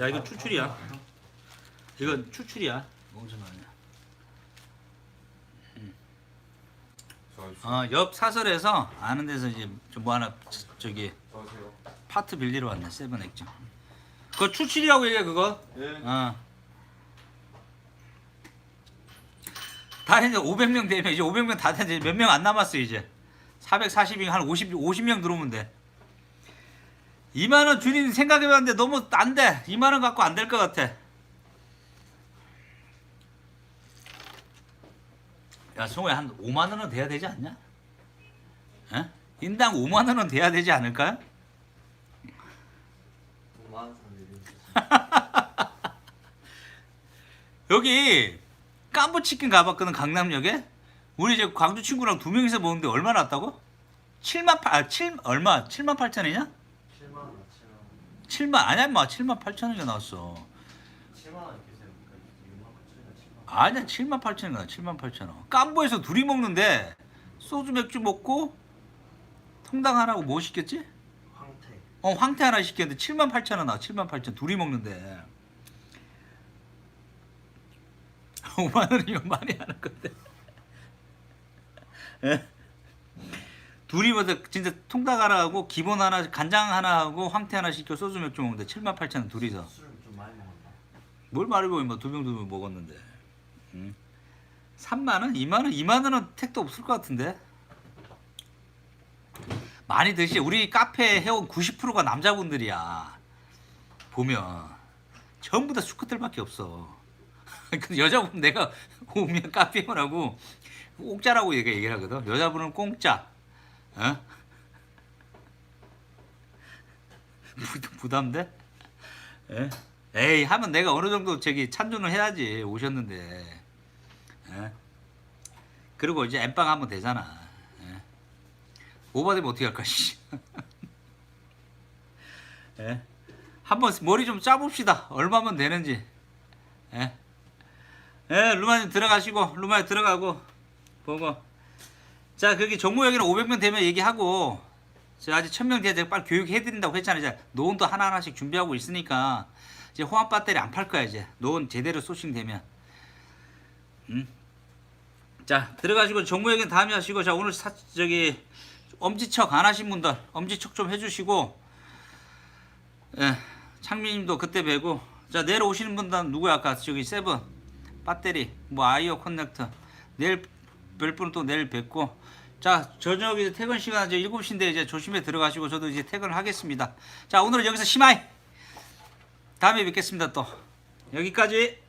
야 이거 추출이야. 이건 추출이야. 먹지 마. 옆 사설에서 아는 데서 이제 좀 뭐 하나 저기 안녕하세요. 파트 빌리러 왔네. 세븐 액정. 그거 추출이라고 얘기해 그거. 예. 다 이제 500명 되면 이제 500명 다 되는데 몇 명 안 남았어 이제. 440명 한 50명 들어오면 돼. 2만 원 주님 생각해봤는데 너무 안 돼. 2만 원 갖고 안 될 것 같아. 야 송호야 한 5만 원은 돼야 되지 않냐? 에? 인당 5만 원은 돼야 되지 않을까요? 5만 여기 깜부치킨 가봤거든 강남역에. 우리 이제 광주 친구랑 2명이서 먹는데 얼마 났다고? 7만 8천원이냐? 7만 원, 7만 아니야 인마 7만 8천원이 나왔어. 7만 원 이렇게 세니까 6만 8천이나 7만 원. 아니야 7만 8천원이야 7만 8천원. 깜부에서 둘이 먹는데 소주 맥주 먹고 통당 하나고 뭐 시켰지? 황태. 황태 하나 시켰는데 7만 8천원 나와. 7만 8천 둘이 먹는데 5만 원이면 많이 하는 건데. 예? 둘이 뭐 진짜 통닭 하나 하고 기본 하나 간장 하나 하고 황태 하나 시켜 소주 맥주 먹는데 7만 8천 원 둘이서. 술 좀 많이 먹었나? 뭘 말이고 뭐 2병 먹었는데. 3만 원? 2만 원? 2만 원은 택도 없을 것 같은데. 많이 드시. 우리 카페 회원 90%가 남자분들이야. 보면 전부 다 수컷들밖에 없어. 근데 여자분 내가 오면 카페 회원하고 공짜라고 얘기를 하거든. 여자분은 공짜. 어? 부담돼? 에? 에이 하면 내가 어느 정도 저기 찬조는 해야지. 오셨는데. 에? 그리고 이제 엠빵 하면 되잖아. 에? 오버되면 어떻게 할까 씨. 에? 한번 머리 좀 짜봅시다. 얼마면 되는지. 에? 에, 루마님 들어가시고 루마님 들어가고 보고. 자 거기 정모여기는 500명 되면 얘기하고. 자 아직 1000명 돼야 빨리 교육해드린다고 했잖아요. 이제 노원도 하나하나씩 준비하고 있으니까 이제 호환 배터리 안 팔 거야. 이제 노원 제대로 소싱되면. 자 들어가시고 정모여기는 다음에 하시고. 자 오늘 저기 엄지척 안 하신 분들 엄지척 좀 해주시고. 예, 창민님도 그때 뵈고. 자 내일 오시는 분들은 누구야? 아까 저기 세븐 배터리 뭐 아이오 커넥터 내일 뵐 분은 또 내일 뵙고. 자 저녁 이제 퇴근 시간 이제 7시인데 이제 조심히 들어가시고 저도 이제 퇴근을 하겠습니다. 자 오늘은 여기서 시마이. 다음에 뵙겠습니다. 또 여기까지.